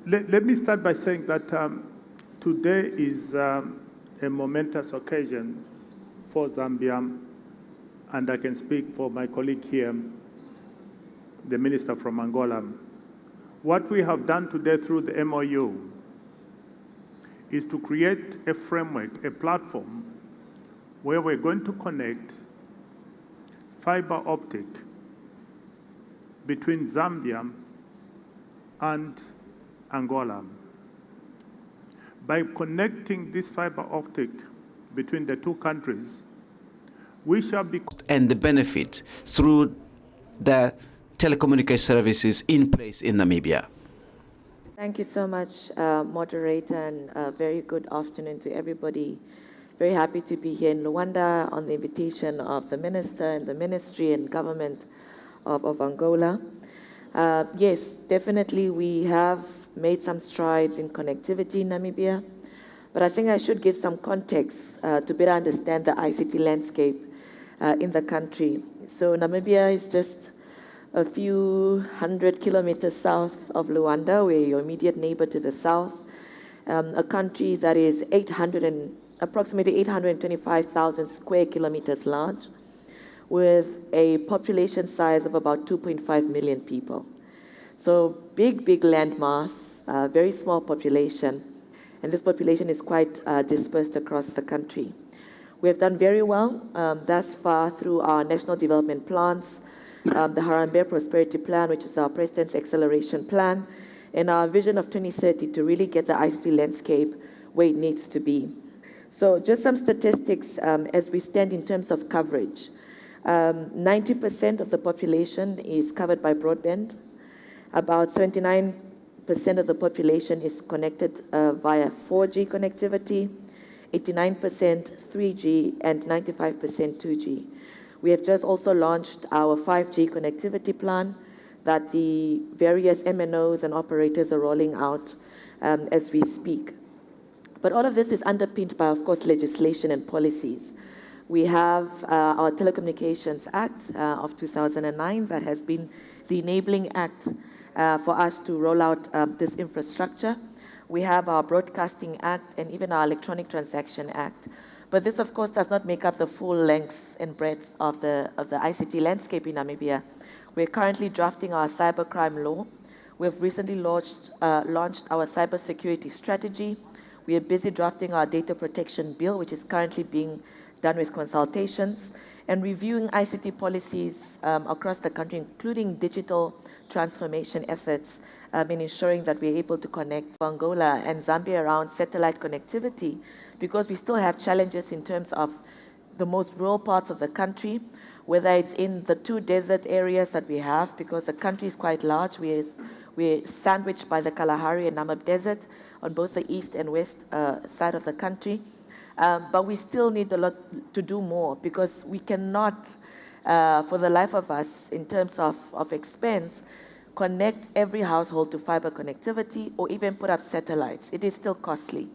Let me start by saying that today is a momentous occasion for Zambia, and I can speak for my colleague here, the minister from Angola. What we have done today through the MOU is to create a framework, a platform, where we're going to connect fiber optic between Zambia and Angola. By connecting this fiber optic between the two countries, we shall be... And the benefit through the telecommunication services in place in Namibia. Thank you so much, moderator, and a very good afternoon to everybody. Very happy to be here in Luanda on the invitation of the minister and the ministry and government of Angola. Yes, definitely we have made some strides in connectivity in Namibia, but I think I should give some context to better understand the ICT landscape in the country. So Namibia is just a few 100 kilometers south of Luanda. We're your immediate neighbor to the south, a country that is approximately 825,000 square kilometers large, with a population size of about 2.5 million people. So big landmass, very small population, and this population is quite dispersed across the country. We have done very well thus far through our national development plans, the Harambee Prosperity Plan, which is our President's Acceleration Plan, and our vision of 2030 to really get the ICT landscape where it needs to be. So just some statistics as we stand in terms of coverage. 90% of the population is covered by broadband. About 79% of the population is connected via 4G connectivity, 89% 3G, and 95% 2G. We have just also launched our 5G connectivity plan that the various MNOs and operators are rolling out as we speak. But all of this is underpinned by, of course, legislation and policies. We have our Telecommunications Act of 2009 that has been the enabling act for us to roll out this infrastructure. We have our Broadcasting Act and even our Electronic Transaction Act. But this, of course, does not make up the full length and breadth of the ICT landscape in Namibia. We're currently drafting our cybercrime law. We've recently launched our cybersecurity strategy. We are busy drafting our data protection bill, which is currently being done with consultations, and reviewing ICT policies across the country, including digital transformation efforts in ensuring that we're able to connect Angola and Zambia around satellite connectivity, because we still have challenges in terms of the most rural parts of the country, whether it's in the 2 desert areas that we have, because the country is quite large. We're sandwiched by the Kalahari and Namib Desert on both the east and west side of the country. But we still need a lot to do more, because we cannot, for the life of us, in terms of expense, connect every household to fiber connectivity or even put up satellites. It is still costly.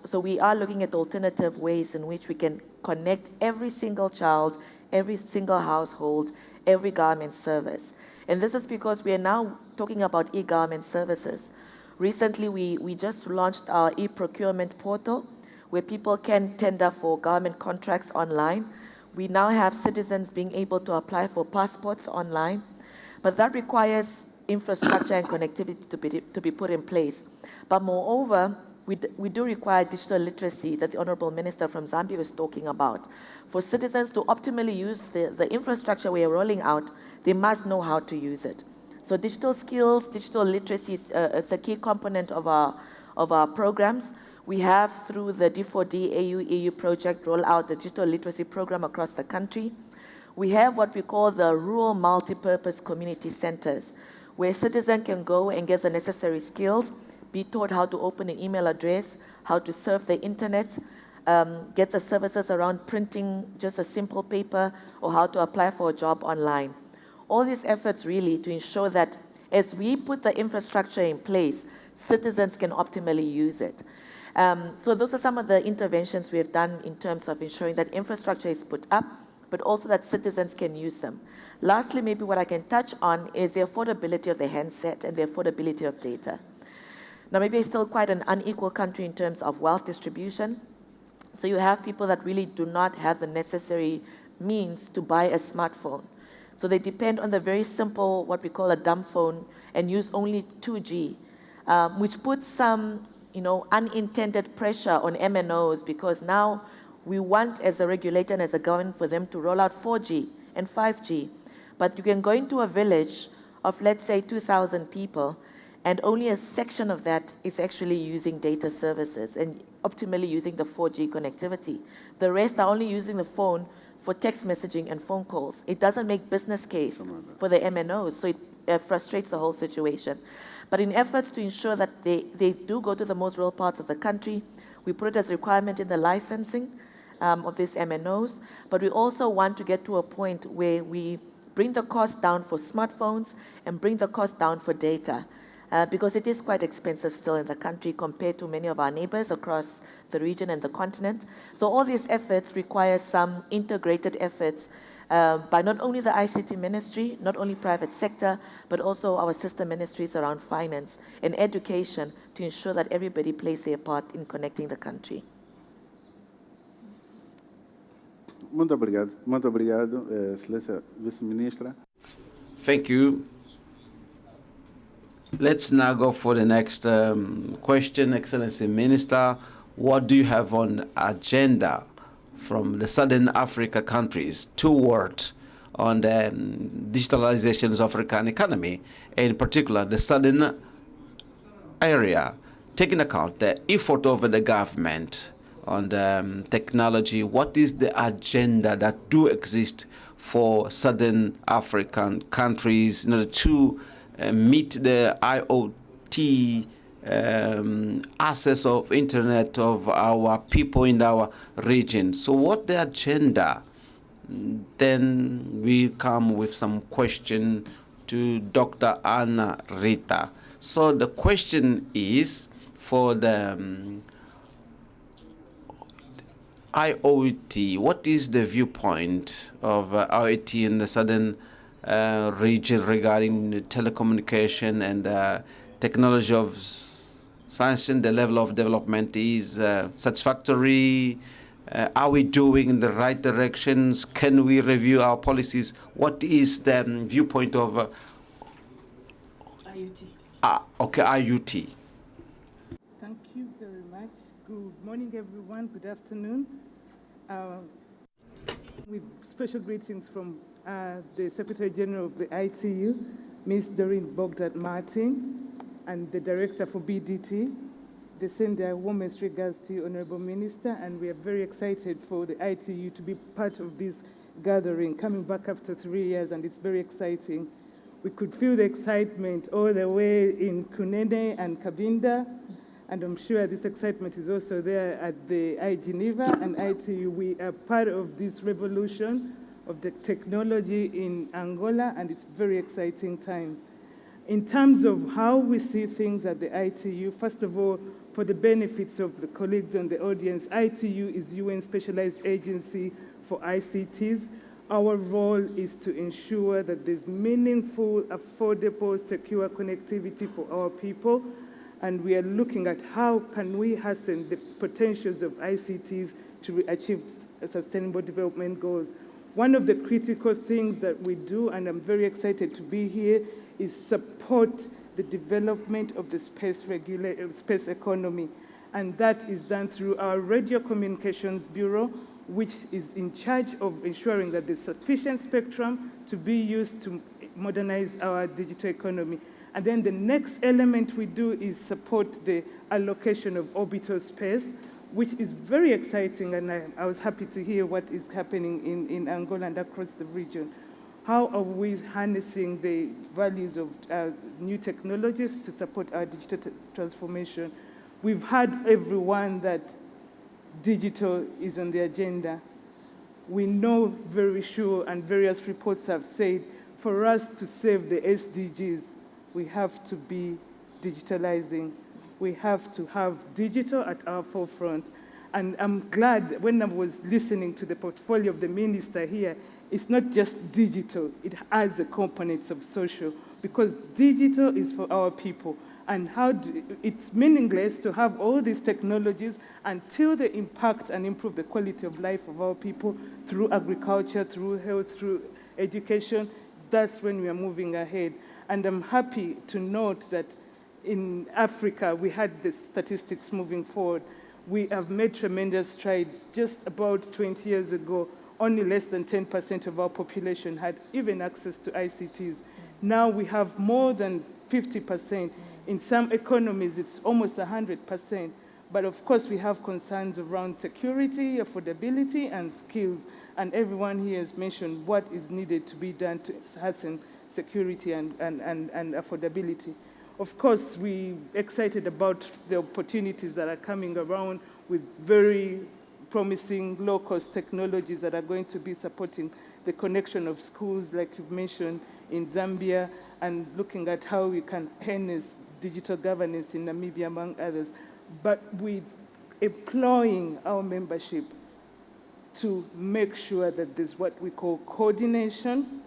So we are looking at alternative ways in which we can connect every single child, every single household, every government service. And this is because we are now talking about e-government services. Recently, we just launched our e-procurement portal, where people can tender for government contracts online. We now have citizens being able to apply for passports online, but that requires infrastructure and connectivity to be put in place. But moreover, we do require digital literacy that the Honorable Minister from Zambia was talking about. For citizens to optimally use the infrastructure we are rolling out, they must know how to use it. So digital skills, digital literacy is a key component of our programs. We have, through the D4D AU-EU project, roll out the digital literacy program across the country. We have what we call the rural multipurpose community centers, where citizens can go and get the necessary skills, be taught how to open an email address, how to surf the internet, get the services around printing just a simple paper, or how to apply for a job online. All these efforts really to ensure that as we put the infrastructure in place, citizens can optimally use it. So those are some of the interventions we have done in terms of ensuring that infrastructure is put up, but also that citizens can use them. Lastly, maybe what I can touch on is the affordability of the handset and the affordability of data. Namibia is still quite an unequal country in terms of wealth distribution. So you have people that really do not have the necessary means to buy a smartphone. So they depend on the very simple, what we call a dumb phone, and use only 2G, which puts some unintended pressure on MNOs, because now we want, as a regulator and as a government, for them to roll out 4G and 5G. But you can go into a village of, let's say, 2,000 people, and only a section of that is actually using data services and optimally using the 4G connectivity. The rest are only using the phone for text messaging and phone calls. It doesn't make business case for the MNOs, so it frustrates the whole situation. But in efforts to ensure that they do go to the most rural parts of the country, we put it as a requirement in the licensing of these MNOs, but we also want to get to a point where we bring the cost down for smartphones and bring the cost down for data, because it is quite expensive still in the country compared to many of our neighbors across the region and the continent. So all these efforts require some integrated efforts by not only the ICT ministry, not only private sector, but also our sister ministries around finance and education to ensure that everybody plays their part in connecting the country. Muito obrigado, Excelência Vice-Ministra. Thank you. Let's now go for the next question. Excellency Minister, what do you have on agenda from the Southern Africa countries toward on the digitalization of African economy, and in particular the Southern area, taking account the effort of the government on technology. What is the agenda that do exist for Southern African countries in order to meet the IoT access of internet of our people in our region? So what the agenda? Then we come with some question to Dr. Anna Rita. So the question is for the IoT. What is the viewpoint of IoT in the southern region regarding the telecommunication and technology of science? And the level of development is satisfactory? Are we doing in the right directions? Can we review our policies? What is the viewpoint of IoT? Okay, IoT. Thank you very much. Good morning, everyone. Good afternoon. With special greetings from the Secretary General of the ITU, Ms. Doreen Bogdan Martin, and the Director for BDT. They send their warmest regards to you, Honorable Minister, and we are very excited for the ITU to be part of this gathering, coming back after 3 years, and it's very exciting. We could feel the excitement all the way in Kunene and Kabinda, and I'm sure this excitement is also there at the Geneva and ITU. We are part of this revolution of the technology in Angola, and it's a very exciting time. In terms of how we see things at the ITU, first of all, for the benefits of the colleagues and the audience, ITU is UN Specialized Agency for ICTs. Our role is to ensure that there's meaningful, affordable, secure connectivity for our people, and we are looking at how can we hasten the potentials of ICTs to achieve sustainable development goals. One of the critical things that we do, and I'm very excited to be here, is support the development of the space economy. And that is done through our Radio Communications Bureau, which is in charge of ensuring that there's sufficient spectrum to be used to modernize our digital economy. And then the next element we do is support the allocation of orbital space, which is very exciting, and I was happy to hear what is happening in Angola and across the region. How are we harnessing the values of new technologies to support our digital transformation? We've heard everyone that digital is on the agenda. We know very sure, and various reports have said, for us to save the SDGs, we have to be digitalizing. We have to have digital at our forefront. And I'm glad when I was listening to the portfolio of the minister here, it's not just digital, it has the components of social, because digital is for our people. And it's meaningless to have all these technologies until they impact and improve the quality of life of our people through agriculture, through health, through education. That's when we are moving ahead. And I'm happy to note that in Africa, we had the statistics moving forward. We have made tremendous strides. Just about 20 years ago, only less than 10% of our population had even access to ICTs. Now we have more than 50%. In some economies, it's almost 100%. But of course, we have concerns around security, affordability, and skills. And everyone here has mentioned what is needed to be done to hasten security and affordability. Of course, we're excited about the opportunities that are coming around with very promising low-cost technologies that are going to be supporting the connection of schools, like you've mentioned, in Zambia, and looking at how we can harness digital governance in Namibia, among others. But we're employing our membership to make sure that there's what we call coordination,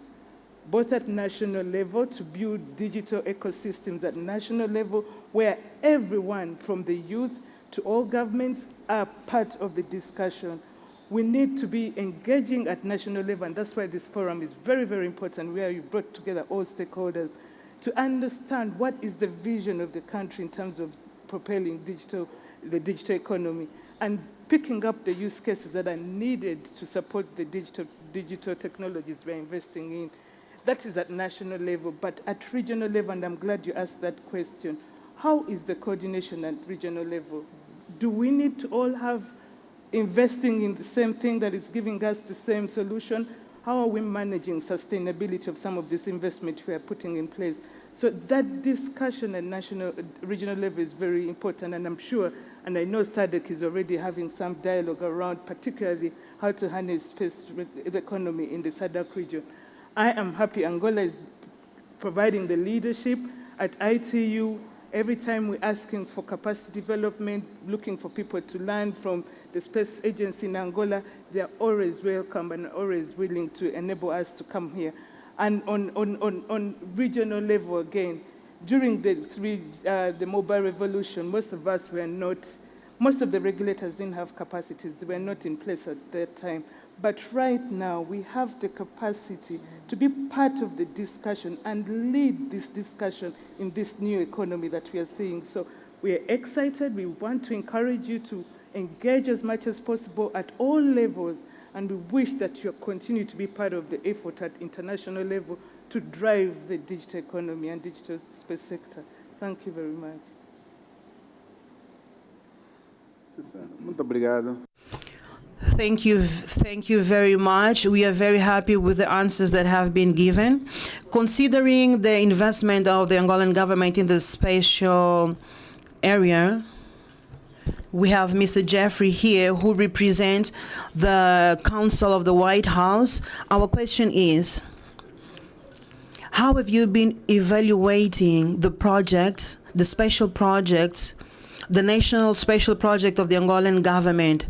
both at national level, to build digital ecosystems at national level, where everyone from the youth to all governments are part of the discussion. We need to be engaging at national level, and that's why this forum is very, very important, where you brought together all stakeholders to understand what is the vision of the country in terms of propelling the digital economy, and picking up the use cases that are needed to support the digital technologies we're investing in. That is at national level, but at regional level, and I'm glad you asked that question, how is the coordination at regional level? Do we need to all have investing in the same thing that is giving us the same solution? How are we managing sustainability of some of this investment we are putting in place? So that discussion at national, regional level is very important, and I'm sure, and I know SADC is already having some dialogue around particularly how to harness space economy in the SADC region. I am happy Angola is providing the leadership at ITU. Every time we're asking for capacity development, looking for people to learn from the space agency in Angola, they are always welcome and always willing to enable us to come here. And on regional level again, during the mobile revolution, most of us were not, most of the regulators didn't have capacities. They were not in place at that time. But right now, we have the capacity to be part of the discussion and lead this discussion in this new economy that we are seeing. So we are excited. We want to encourage you to engage as much as possible at all levels, and we wish that you continue to be part of the effort at international level to drive the digital economy and digital space sector. Thank you very much. Muito obrigado. Thank you very much. We are very happy with the answers that have been given. Considering the investment of the Angolan government in the spatial area, we have Mr. Jeffrey here who represents the Council of the White House. Our question is, how have you been evaluating the project, the special projects, the national special project of the Angolan government?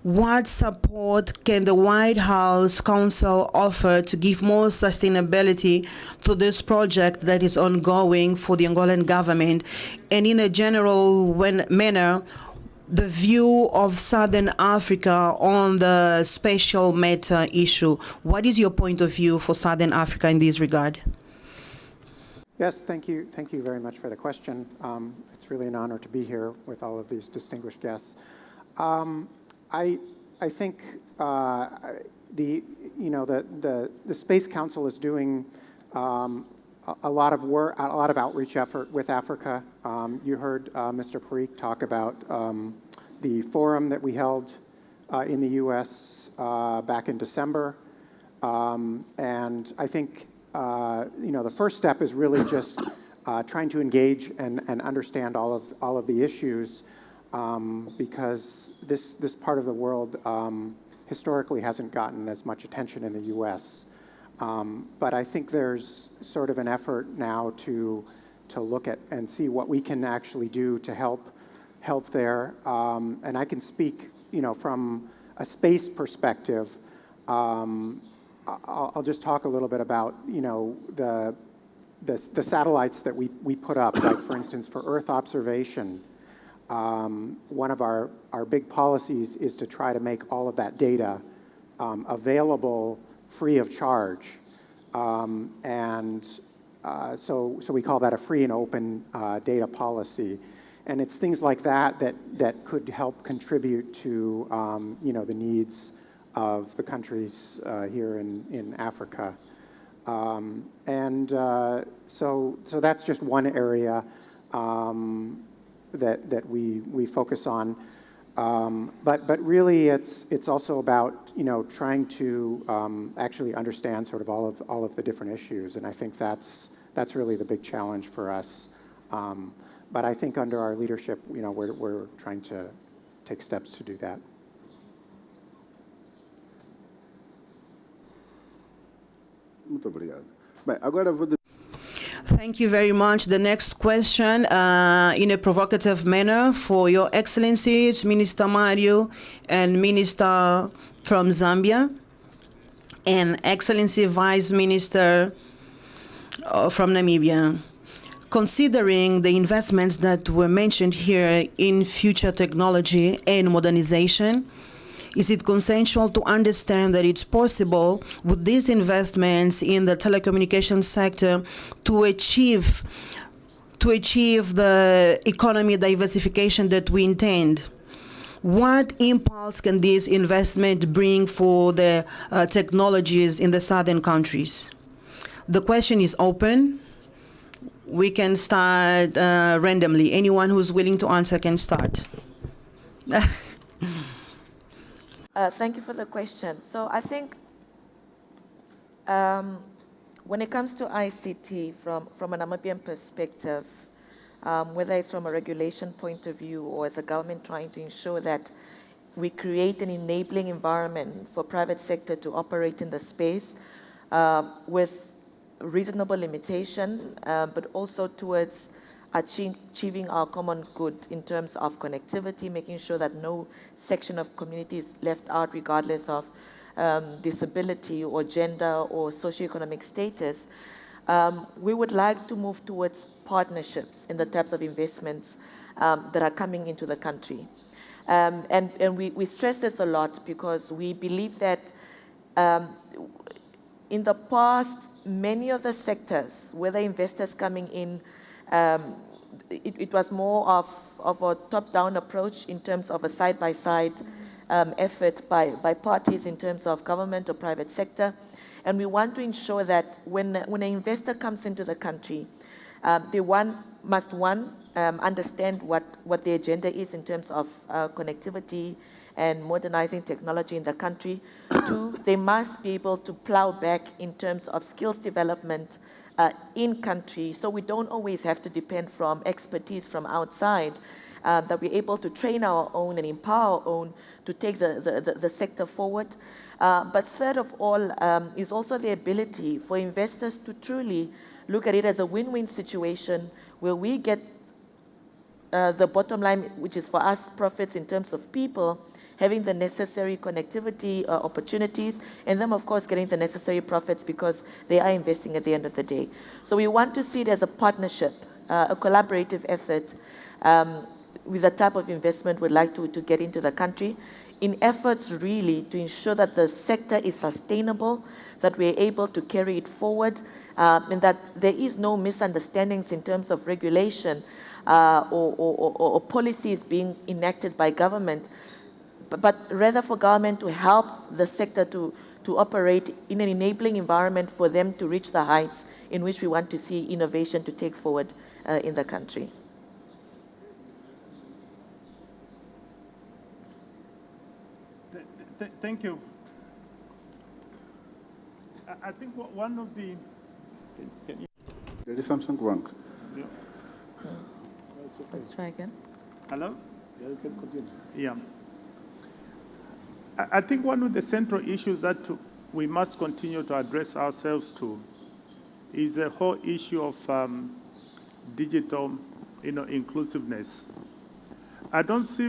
What support can the White House Council offer to give more sustainability to this project that is ongoing for the Angolan government? And in a general manner, the view of Southern Africa on the spatial matter issue. What is your point of view for Southern Africa in this regard? Yes, thank you. Thank you very much for the question. It's really an honor to be here with all of these distinguished guests. I think the Space Council is doing a lot of work, a lot of outreach effort with Africa. You heard Mr. Parikh talk about the forum that we held in the U.S. Back in December, and I think the first step is really just trying to engage and understand all of the issues. Because this part of the world historically hasn't gotten as much attention in the U.S. But I think there's sort of an effort now to look at and see what we can actually do to help there. And I can speak, from a space perspective. I'll just talk a little bit about, the satellites that we put up, like for instance for Earth observation. One of our big policies is to try to make all of that data available free of charge. So we call that a free and open data policy. And it's things like that could help contribute to the needs of the countries here in Africa. So that's just one area that we focus on, but really it's also about trying to actually understand sort of all of the different issues, and I think that's really the big challenge for us. But I think under our leadership, we're trying to take steps to do that. Muito obrigado. Bem, agora vou. Thank you very much. The next question, in a provocative manner, for Your Excellencies, Minister Mario and Minister from Zambia, and Excellency Vice Minister from Namibia. Considering the investments that were mentioned here in future technology and modernization, is it consensual to understand that it's possible with these investments in the telecommunications sector to achieve the economy diversification that we intend? What impulse can this investment bring for the technologies in the southern countries? The question is open. We can start randomly. Anyone who's willing to answer can start. Thank you for the question. So I think when it comes to ICT from a Namibian perspective, whether it's from a regulation point of view or as a government trying to ensure that we create an enabling environment for private sector to operate in the space with reasonable limitation, but also towards achieving our common good in terms of connectivity, making sure that no section of community is left out regardless of disability or gender or socioeconomic status. We would like to move towards partnerships in the types of investments that are coming into the country. And we stress this a lot because we believe that in the past, many of the sectors, whether investors coming in, it was more of a top-down approach in terms of a side-by-side effort by parties in terms of government or private sector. And we want to ensure that when an investor comes into the country, they must understand what the agenda is in terms of connectivity and modernizing technology in the country. Two, they must be able to plow back in terms of skills development in country, so we don't always have to depend from expertise from outside, that we're able to train our own and empower our own to take the sector forward. But third of all is also the ability for investors to truly look at it as a win-win situation where we get the bottom line, which is for us profits in terms of people, having the necessary connectivity opportunities, and them, of course, getting the necessary profits because they are investing at the end of the day. So we want to see it as a partnership, a collaborative effort with the type of investment we'd like to get into the country in efforts really to ensure that the sector is sustainable, that we're able to carry it forward, and that there is no misunderstandings in terms of regulation or policies being enacted by government, but rather for government to help the sector to operate in an enabling environment for them to reach the heights in which we want to see innovation to take forward in the country. Thank you. I think one of the... There is something wrong. Yeah. Let's try again. Hello? Yeah, you can continue. Yeah. I think one of the central issues that we must continue to address ourselves to is the whole issue of digital, inclusiveness. I don't see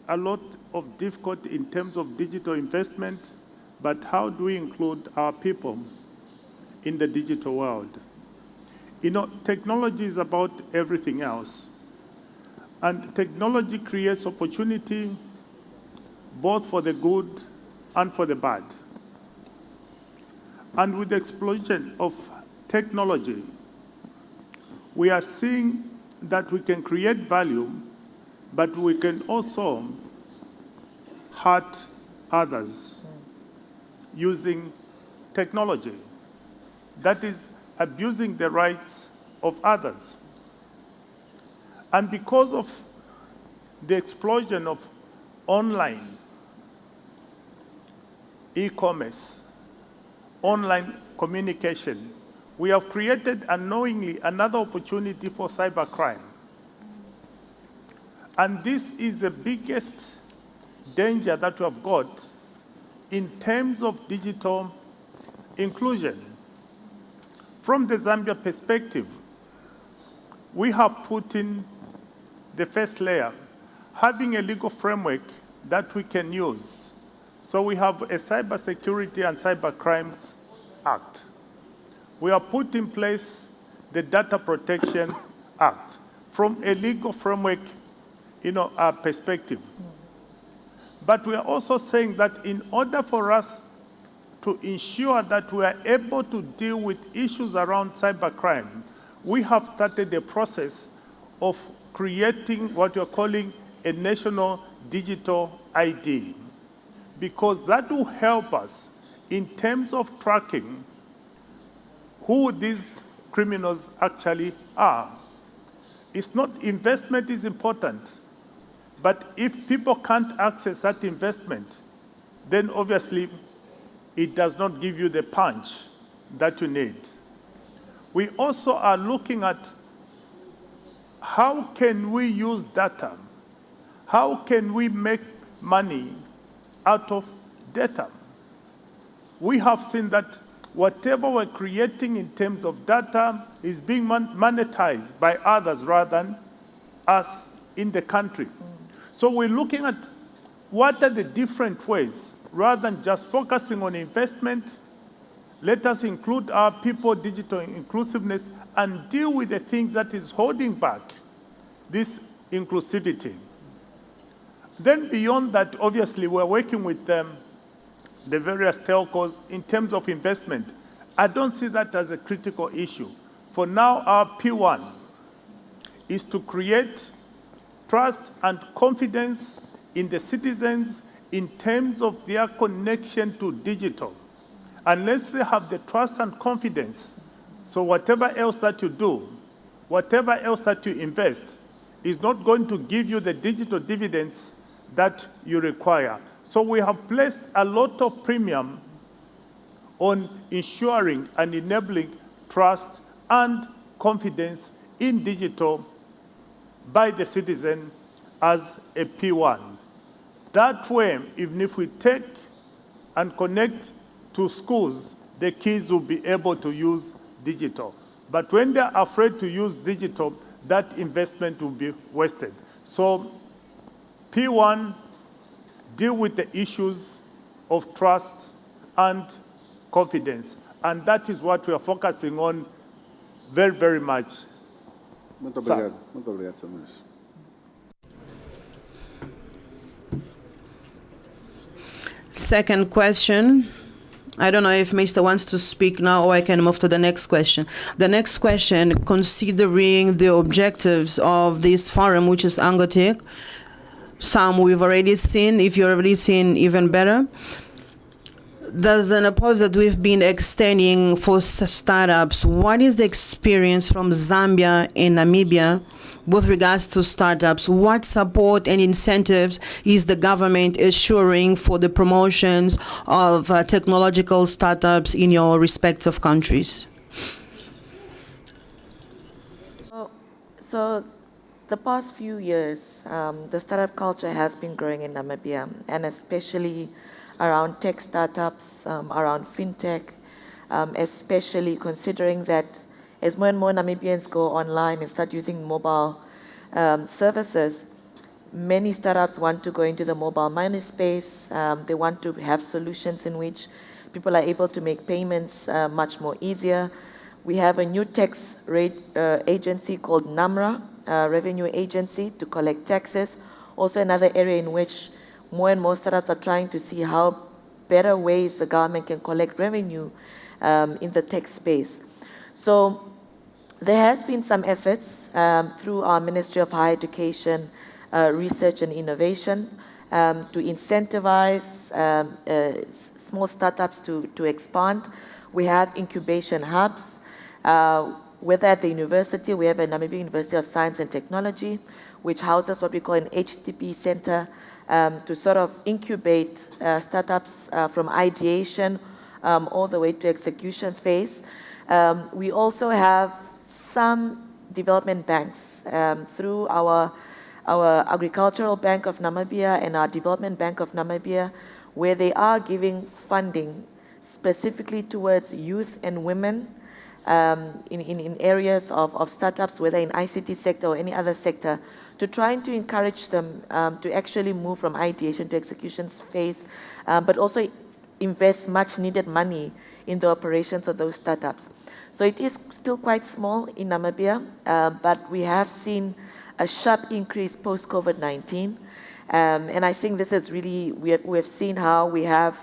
a lot of difficulty in terms of digital investment, but how do we include our people in the digital world? Technology is about everything else. And technology creates opportunity both for the good and for the bad. And with the explosion of technology, we are seeing that we can create value, but we can also hurt others using technology. That is abusing the rights of others. And because of the explosion of online e-commerce, online communication, we have created unknowingly another opportunity for cybercrime. And this is the biggest danger that we have got in terms of digital inclusion. From the Zambia perspective, we have put in the first layer, having a legal framework that we can use. So we have a Cybersecurity and Cybercrimes Act. We have put in place the Data Protection Act from a legal framework, perspective. But we are also saying that in order for us to ensure that we are able to deal with issues around cybercrime, we have started a process of creating what you're calling a national digital ID, because that will help us in terms of tracking who these criminals actually are. It's not, investment is important, but if people can't access that investment, then obviously it does not give you the punch that you need. We also are looking at how can we use data? How can we make money out of data? We have seen that whatever we're creating in terms of data is being monetized by others rather than us in the country. So we're looking at what are the different ways, rather than just focusing on investment. Let us include our people, digital inclusiveness, and deal with the things that is holding back this inclusivity. Then beyond that, obviously, we're working with the various telcos in terms of investment. I don't see that as a critical issue. For now, our P1 is to create trust and confidence in the citizens in terms of their connection to digital. Unless they have the trust and confidence, so whatever else that you do, whatever else that you invest, is not going to give you the digital dividends that you require. So we have placed a lot of premium on ensuring and enabling trust and confidence in digital by the citizen as a P1. That way, even if we take and connect to schools, the kids will be able to use digital. But when they're afraid to use digital, that investment will be wasted. So P1, deal with the issues of trust and confidence. And that is what we are focusing on very, very much. Muito obrigado. Muito obrigado, Sr. Ministro. Second question. I don't know if Mr. wants to speak now or I can move to the next question. The next question, considering the objectives of this forum, which is AngoTic, some we've already seen. If you've already seen, even better. There's an approach that we've been extending for startups. What is the experience from Zambia and Namibia with regards to startups? What support and incentives is the government assuring for the promotions of technological startups in your respective countries? So the past few years, the startup culture has been growing in Namibia, and especially around tech startups, around fintech, especially considering that as more and more Namibians go online and start using mobile services, many startups want to go into the mobile money space. They want to have solutions in which people are able to make payments much more easier. We have a new tax rate agency called NAMRA, Revenue Agency, to collect taxes. Also another area in which more and more startups are trying to see how better ways the government can collect revenue in the tech space. So there has been some efforts through our Ministry of Higher Education, Research and Innovation to incentivize small startups to expand. We have incubation hubs. Whether at the university, we have a Namibia University of Science and Technology, which houses what we call an HTP center, to sort of incubate startups from ideation all the way to execution phase. We also have some development banks through our Agricultural Bank of Namibia and our Development Bank of Namibia, where they are giving funding specifically towards youth and women in areas of startups, whether in ICT sector or any other sector, to trying to encourage them to actually move from ideation to execution phase, but also invest much needed money in the operations of those startups. So it is still quite small in Namibia, but we have seen a sharp increase post-COVID-19. And I think this is really, we have seen how we have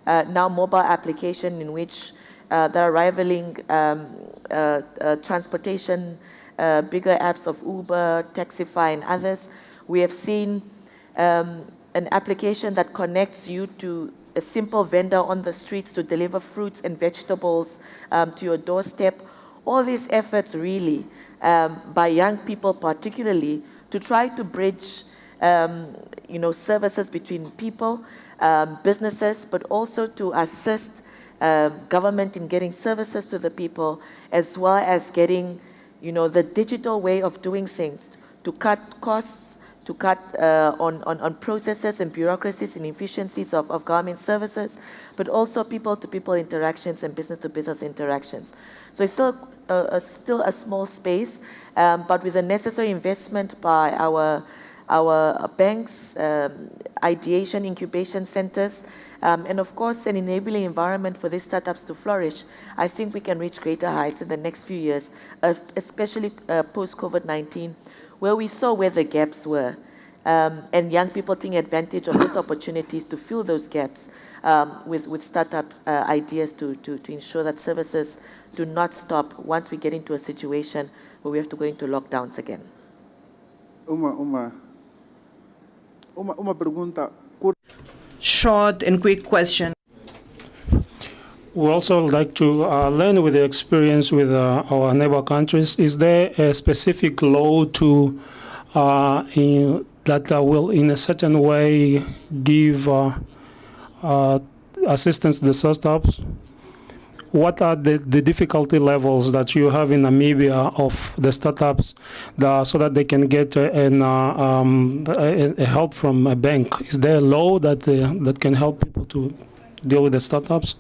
now mobile application in which they're rivaling transportation, bigger apps of Uber, Taxify, and others. We have seen an application that connects you to a simple vendor on the streets to deliver fruits and vegetables to your doorstep. All these efforts really, by young people particularly, to try to bridge services between people, businesses, but also to assist government in getting services to the people, as well as getting, the digital way of doing things to cut costs, to cut on processes and bureaucracies and efficiencies of government services, but also people-to-people interactions and business-to-business interactions. So it's still a small space, but with the necessary investment by our banks, ideation, incubation centers, and of course an enabling environment for these startups to flourish, I think we can reach greater heights in the next few years, especially post-COVID-19, where we saw where the gaps were, and young people taking advantage of these opportunities to fill those gaps with startup ideas to ensure that services do not stop once we get into a situation where we have to go into lockdowns again. Uma pergunta. Short and quick question. We also like to learn with the experience with our neighbor countries. Is there a specific law to that will, in a certain way, give assistance to the startups? What are the difficulty levels that you have in Namibia of the startups so that they can get a help from a bank? Is there a law that can help people to deal with the startups?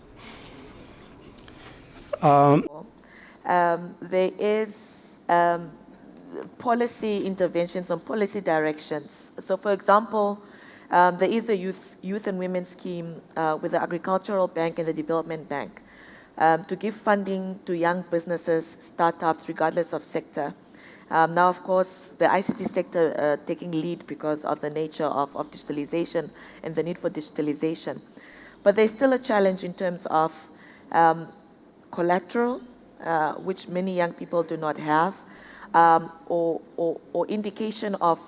There is policy interventions and policy directions. So, for example, there is a youth and women scheme with the Agricultural Bank and the Development Bank to give funding to young businesses, startups, regardless of sector. Now, of course, the ICT sector taking lead because of the nature of digitalization and the need for digitalization. But there's still a challenge in terms of collateral, which many young people do not have, or indication of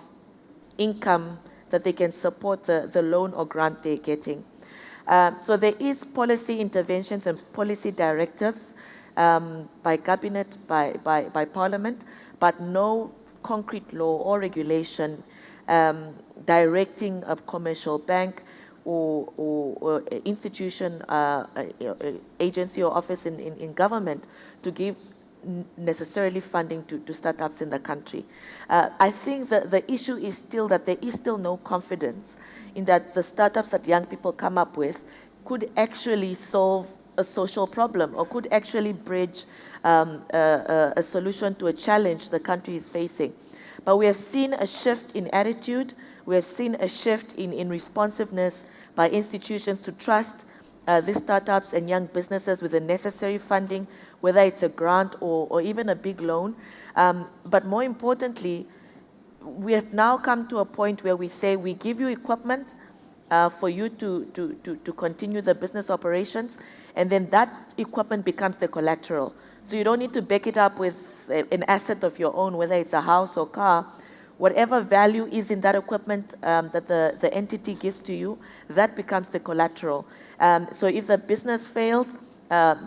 income that they can support the loan or grant they're getting. So there is policy interventions and policy directives by cabinet, by parliament, but no concrete law or regulation directing a commercial bank or institution, agency or office in government to give necessarily funding to startups in the country. I think that the issue is still that there is still no confidence in that the startups that young people come up with could actually solve a social problem or could actually bridge a solution to a challenge the country is facing. But we have seen a shift in attitude. We have seen a shift in responsiveness by institutions to trust these startups and young businesses with the necessary funding, whether it's a grant or even a big loan. But more importantly, we have now come to a point where we say we give you equipment for you to continue the business operations, and then that equipment becomes the collateral. So you don't need to back it up with an asset of your own, whether it's a house or car. Whatever value is in that equipment that the entity gives to you, that becomes the collateral. So if the business fails,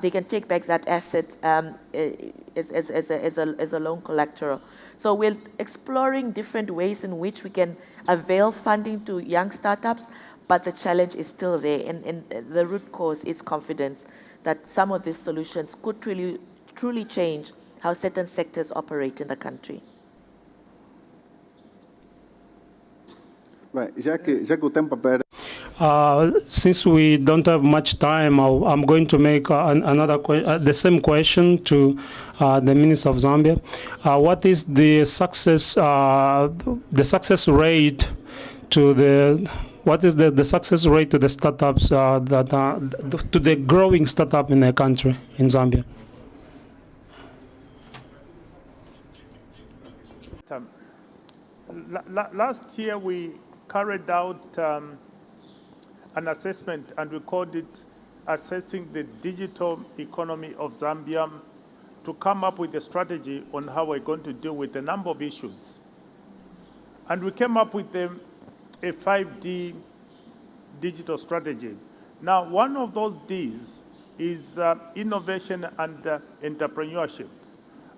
they can take back that asset as a loan collateral. So we're exploring different ways in which we can avail funding to young startups, but the challenge is still there. And the root cause is confidence that some of these solutions could truly change how certain sectors operate in the country. Since we don't have much time, I'm going to make the same question to the Minister of Zambia. What is the success rate to the success rate to the startups to the growing startup in the country, in Zambia? Last year we carried out an assessment, and we called it Assessing the Digital Economy of Zambia, to come up with a strategy on how we're going to deal with a number of issues. And we came up with a 5D digital strategy. Now, one of those Ds is innovation and entrepreneurship.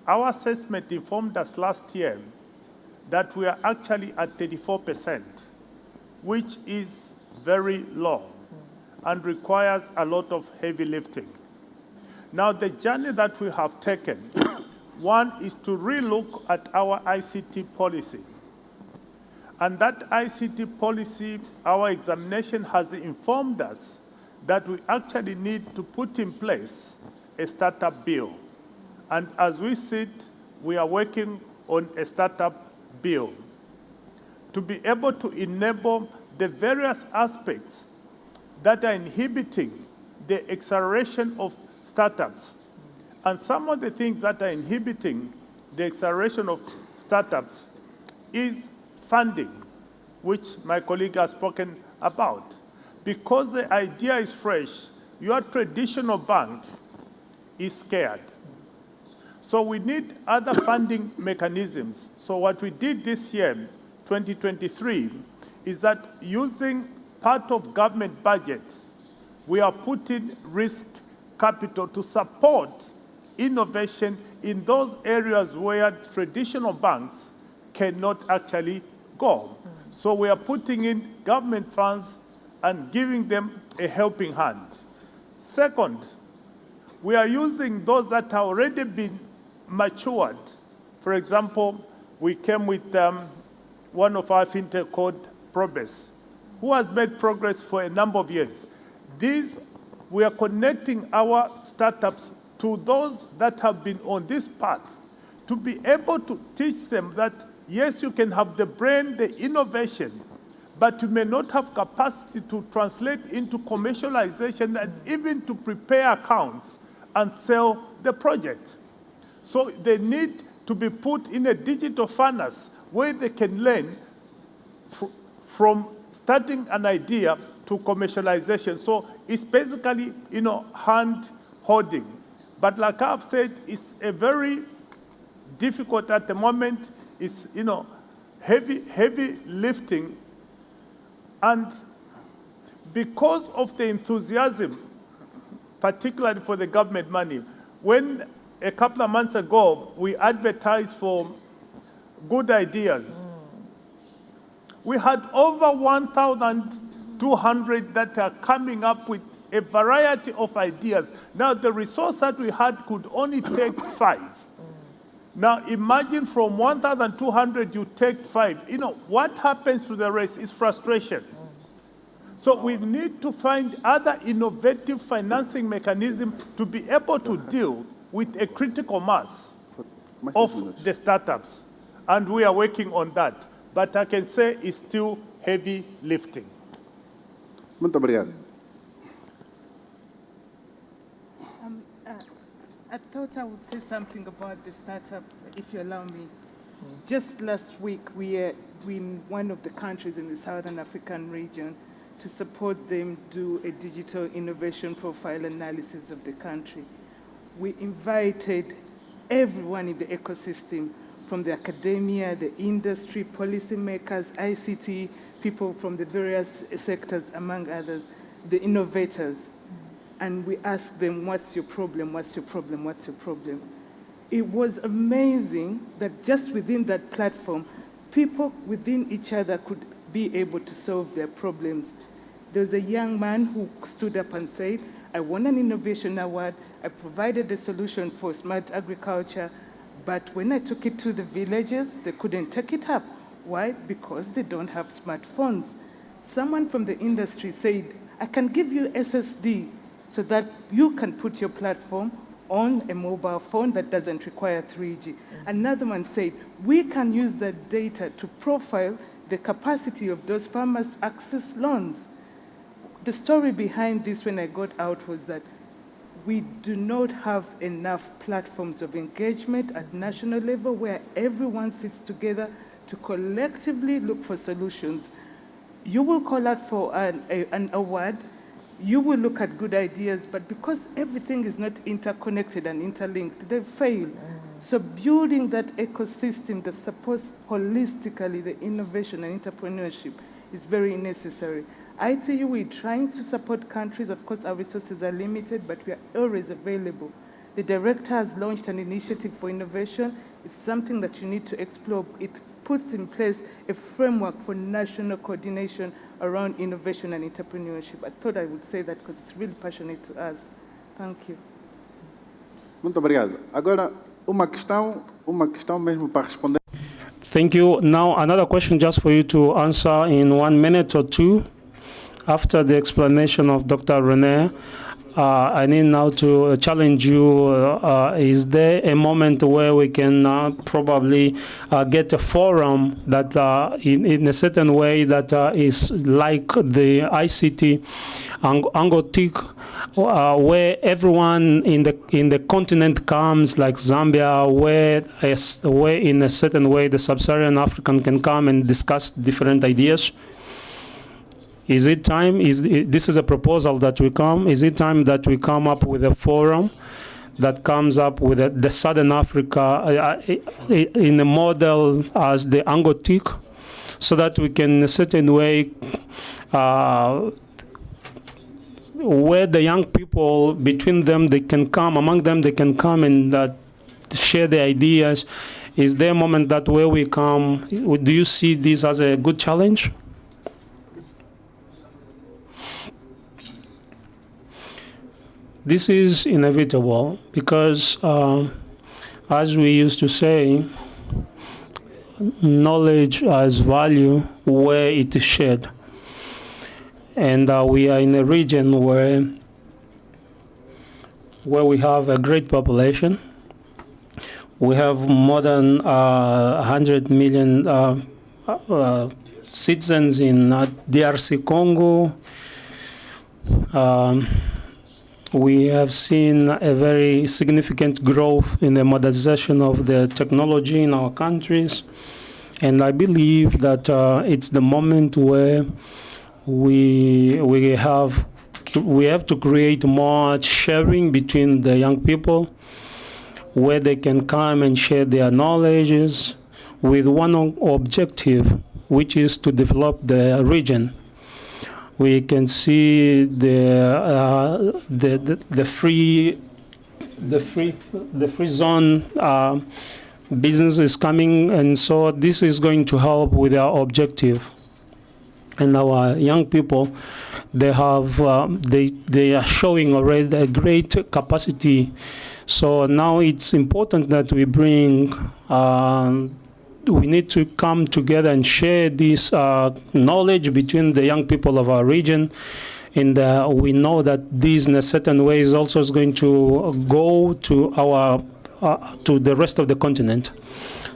Our assessment informed us last year that we are actually at 34%, which is very low. and requires a lot of heavy lifting. Now, the journey that we have taken, one is to relook at our ICT policy. And that ICT policy, our examination has informed us that we actually need to put in place a startup bill. And as we sit, we are working on a startup bill to be able to enable the various aspects that are inhibiting the acceleration of startups. And some of the things that are inhibiting the acceleration of startups is funding, which my colleague has spoken about. Because the idea is fresh, your traditional bank is scared. So we need other funding mechanisms. So what we did this year, 2023, is that using part of government budget, we are putting risk capital to support innovation in those areas where traditional banks cannot actually go. So we are putting in government funds and giving them a helping hand. Second, we are using those that have already been matured. For example, we came with one of our fintech called Probes, who has made progress for a number of years. We are connecting our startups to those that have been on this path to be able to teach them that, yes, you can have the brain, the innovation, but you may not have capacity to translate into commercialization and even to prepare accounts and sell the project. So they need to be put in a digital furnace where they can learn from starting an idea to commercialization. So it's basically, hand holding. But like I've said, it's a very difficult at the moment. It's, heavy lifting. And because of the enthusiasm, particularly for the government money, when a couple of months ago, we advertised for good ideas. We had over 1,200 that are coming up with a variety of ideas. Now, the resource that we had could only take 5. Now, imagine from 1,200, you take 5. What happens to the rest is frustration. So we need to find other innovative financing mechanisms to be able to deal with a critical mass of the startups. And we are working on that. But I can say it's still heavy lifting. Muito obrigado. I thought I would say something about the startup, if you allow me. Just last week, we are in one of the countries in the Southern African region to support them do a digital innovation profile analysis of the country. We invited everyone in the ecosystem, from the academia, the industry, policymakers, ICT, people from the various sectors, among others, the innovators. And we asked them, what's your problem, what's your problem, what's your problem? It was amazing that just within that platform, people within each other could be able to solve their problems. There was a young man who stood up and said, I won an innovation award, I provided a solution for smart agriculture, but when I took it to the villages, they couldn't take it up. Why? Because they don't have smartphones. Someone from the industry said, I can give you SSD so that you can put your platform on a mobile phone that doesn't require 3G. Another one said, we can use that data to profile the capacity of those farmers to access loans. The story behind this when I got out was that we do not have enough platforms of engagement at national level where everyone sits together to collectively look for solutions. You will call out for an award, you will look at good ideas, but because everything is not interconnected and interlinked, they fail. So building that ecosystem that supports holistically the innovation and entrepreneurship is very necessary. ITU, we're trying to support countries. Of course, our resources are limited, but we are always available. The director has launched an initiative for innovation. It's something that you need to explore. It puts in place a framework for national coordination around innovation and entrepreneurship. I thought I would say that because it's really passionate to us. Thank you. Muito obrigado. Agora, uma questão mesmo para responder. Thank you. Now, another question just for you to answer in 1 minute or two. After the explanation of Dr. René, I need now to challenge you. Is there a moment where we can probably get a forum that in a certain way that is like the ICT AngoTic, where everyone in the continent comes, like Zambia, where in a certain way the Sub-Saharan African can come and discuss different ideas? Is it time? This is a proposal that we come. Is it time that we come up with a forum that comes up with the Southern Africa in a model as the AngoTic, so that we can, in a certain way, where the young people between them, they can come, among them, they can come and share their ideas. Is there a moment that where we come? Do you see this as a good challenge? This is inevitable because, as we used to say, knowledge has value where it is shared. And we are in a region where we have a great population. We have more than 100 million citizens in DRC Congo. We have seen a very significant growth in the modernization of the technology in our countries. And I believe that it's the moment where we have to create more sharing between the young people, where they can come and share their knowledges with one objective, which is to develop the region. We can see the free zone business is coming, and so this is going to help with our objective. And our young people, they are showing already a great capacity. So now it's important that we bring. We need to come together and share this knowledge between the young people of our region. And we know that this, in a certain way, is also going to go to to the rest of the continent.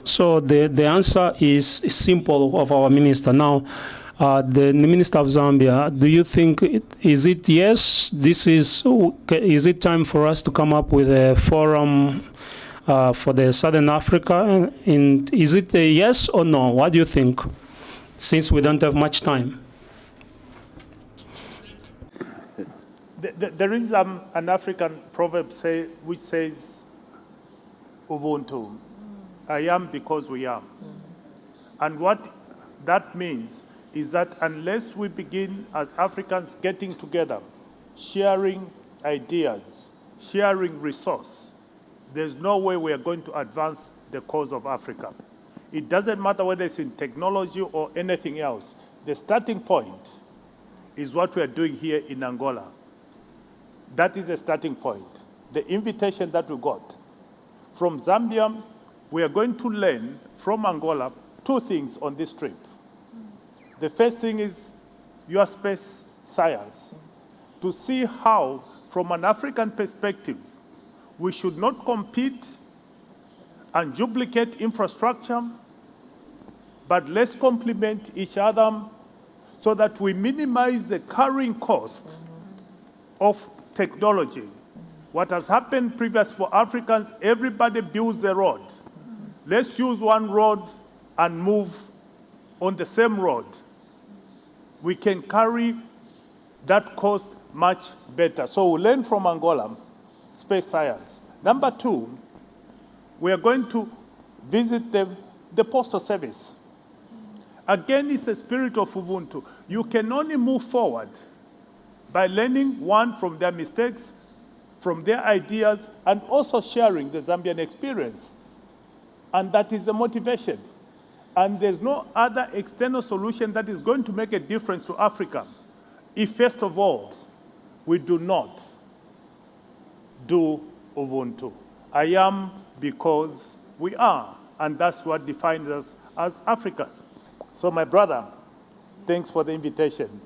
So the answer is simple of our minister. Now, the Minister of Zambia, do you think, is it yes? Is it time for us to come up with a forum for the Southern Africa? And is it a yes or no? What do you think, since we don't have much time? There is an African proverb which says, Ubuntu, I am because we am. And what that means is that unless we begin as Africans getting together, sharing ideas, sharing resource, there's no way we are going to advance the cause of Africa. It doesn't matter whether it's in technology or anything else. The starting point is what we are doing here in Angola. That is a starting point. The invitation that we got. From Zambia, we are going to learn from Angola 2 things on this trip. The first thing is your space science, to see how, from an African perspective, we should not compete and duplicate infrastructure, but let's complement each other so that we minimize the carrying cost of technology. What has happened previously for Africans, everybody builds a road. Let's use one road and move on the same road. We can carry that cost much better. So we learn from Angola, space science. Number 2, we are going to visit the postal service. Again, it's the spirit of Ubuntu. You can only move forward by learning, one, from their mistakes, from their ideas, and also sharing the Zambian experience. And that is the motivation. And there's no other external solution that is going to make a difference to Africa if, first of all, we do not do Ubuntu. I am because we are, and that's what defines us as Africans. So, my brother, thanks for the invitation.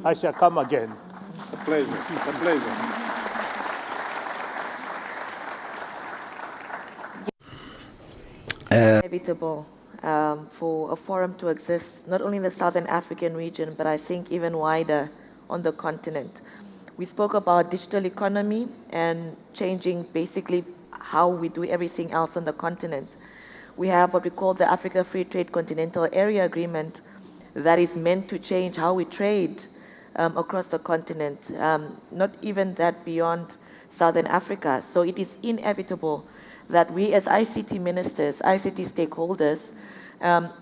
I shall come again. A pleasure. A pleasure. Inevitable for a forum to exist, not only in the Southern African region, but I think even wider on the continent. We spoke about digital economy and changing basically how we do everything else on the continent. We have what we call the Africa Free Trade Continental Area Agreement that is meant to change how we trade across the continent, not even that beyond Southern Africa. So it is inevitable that we as ICT ministers, ICT stakeholders,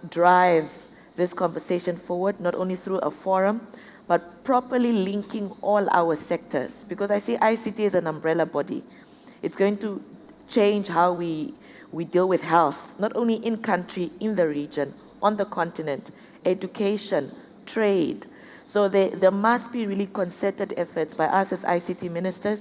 drive this conversation forward, not only through a forum, but properly linking all our sectors. Because I see ICT as an umbrella body. It's going to change how we deal with health, not only in country, in the region, on the continent, education, trade. So there must be really concerted efforts by us as ICT ministers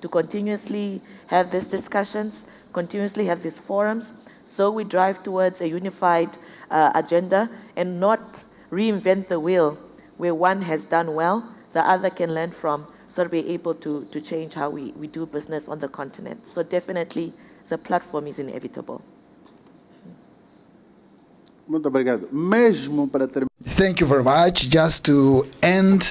to continuously have these discussions, continuously have these forums, so we drive towards a unified agenda and not reinvent the wheel where one has done well, the other can learn from, so that we're able to change how we do business on the continent. So definitely the platform is inevitable. Muito obrigado. Mesmo para terminar. Thank you very much. Just to end.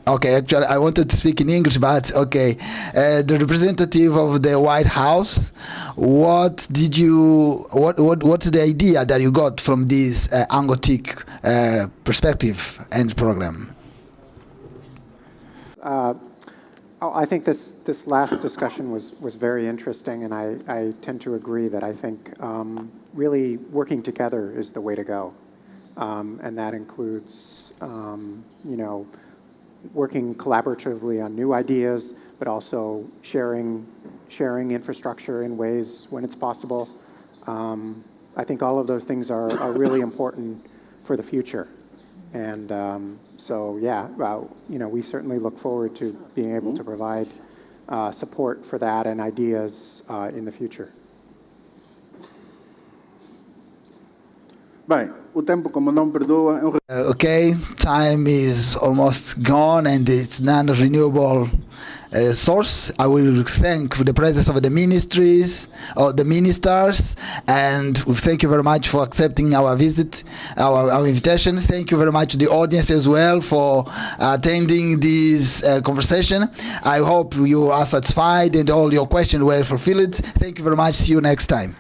Okay, actually, I wanted to speak in English, but okay. The representative of the White House, what's the idea that you got from this AngoTic perspective and program? I think this last discussion was very interesting, and I tend to agree that I think really working together is the way to go, and that includes working collaboratively on new ideas, but also sharing infrastructure in ways when it's possible. I think all of those things are really important for the future. And so, yeah, we certainly look forward to being able to provide support for that and ideas in the future. Bem, o tempo como não perdoa. Okay, time is almost gone and it's non-renewable source. I will thank for the presence of the ministries, or the ministers, and we thank you very much for accepting our visit, our invitation. Thank you very much to the audience as well for attending this conversation. I hope you are satisfied and all your questions were fulfilled. Thank you very much. See you next time.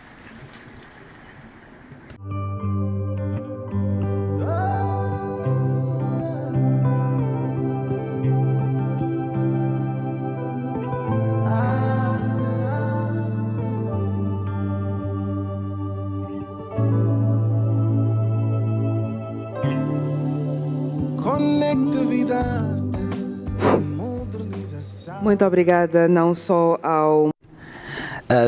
Muito obrigada não só ao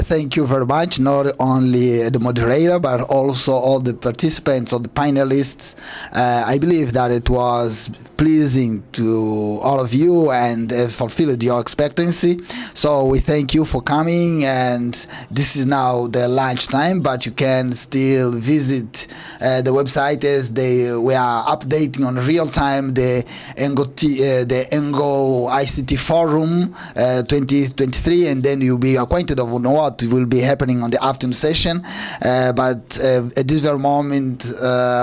Thank you very much, not only the moderator, but also all the participants, all the panelists. I believe that it was pleasing to all of you and fulfilled your expectancy. So we thank you for coming, and this is now the lunch time, but you can still visit the website as we are updating on real time the Ango ICT Forum 2023, and then you'll be acquainted of what will be happening on the afternoon session. But at this very moment,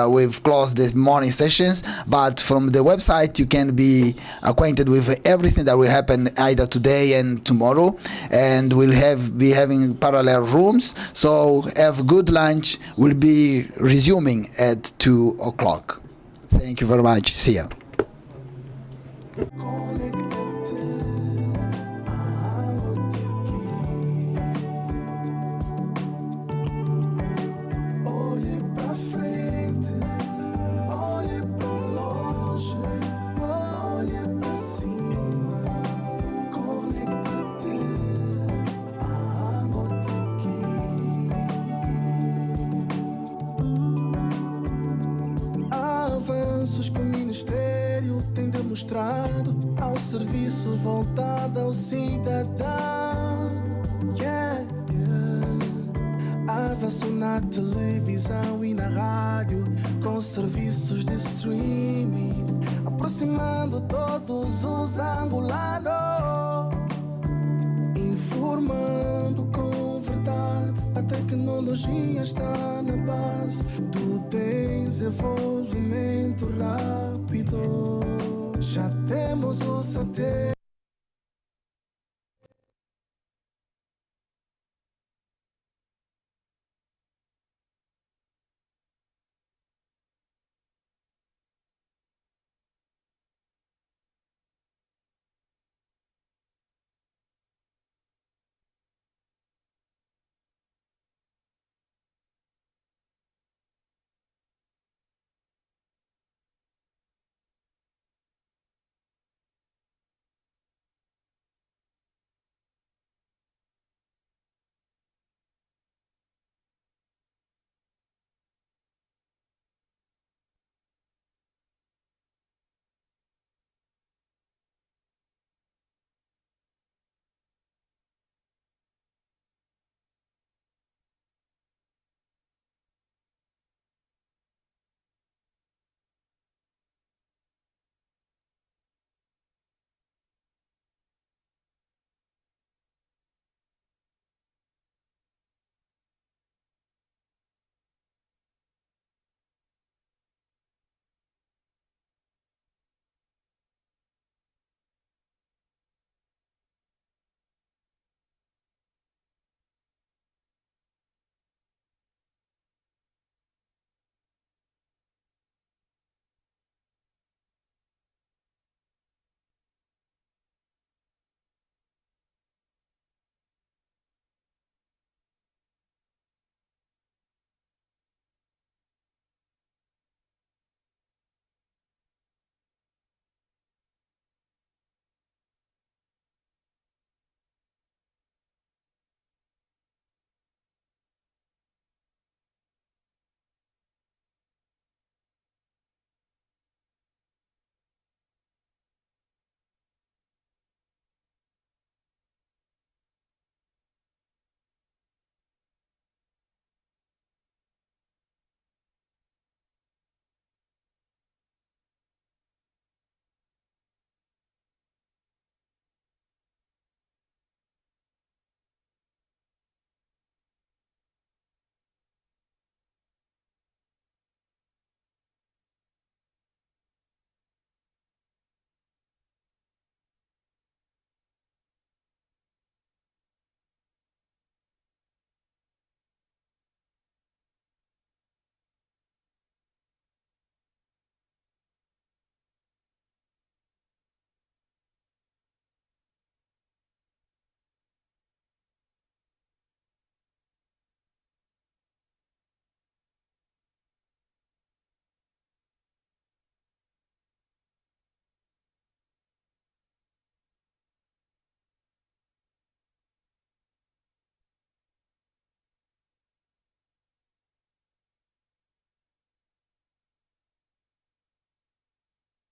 we've closed the morning sessions. But from the website, you can be acquainted with everything that will happen either today and tomorrow. And we'll be having parallel rooms. So have a good lunch. We'll be resuming at 2 o'clock. Thank you very much. See ya. mostrado ao serviço voltado ao cidadão. Yeah, yeah. Avanço na televisão e na rádio com serviços de streaming, aproximando todos os angolanos, informando com verdade. A tecnologia está na base do desenvolvimento rápido. Já temos o satélite.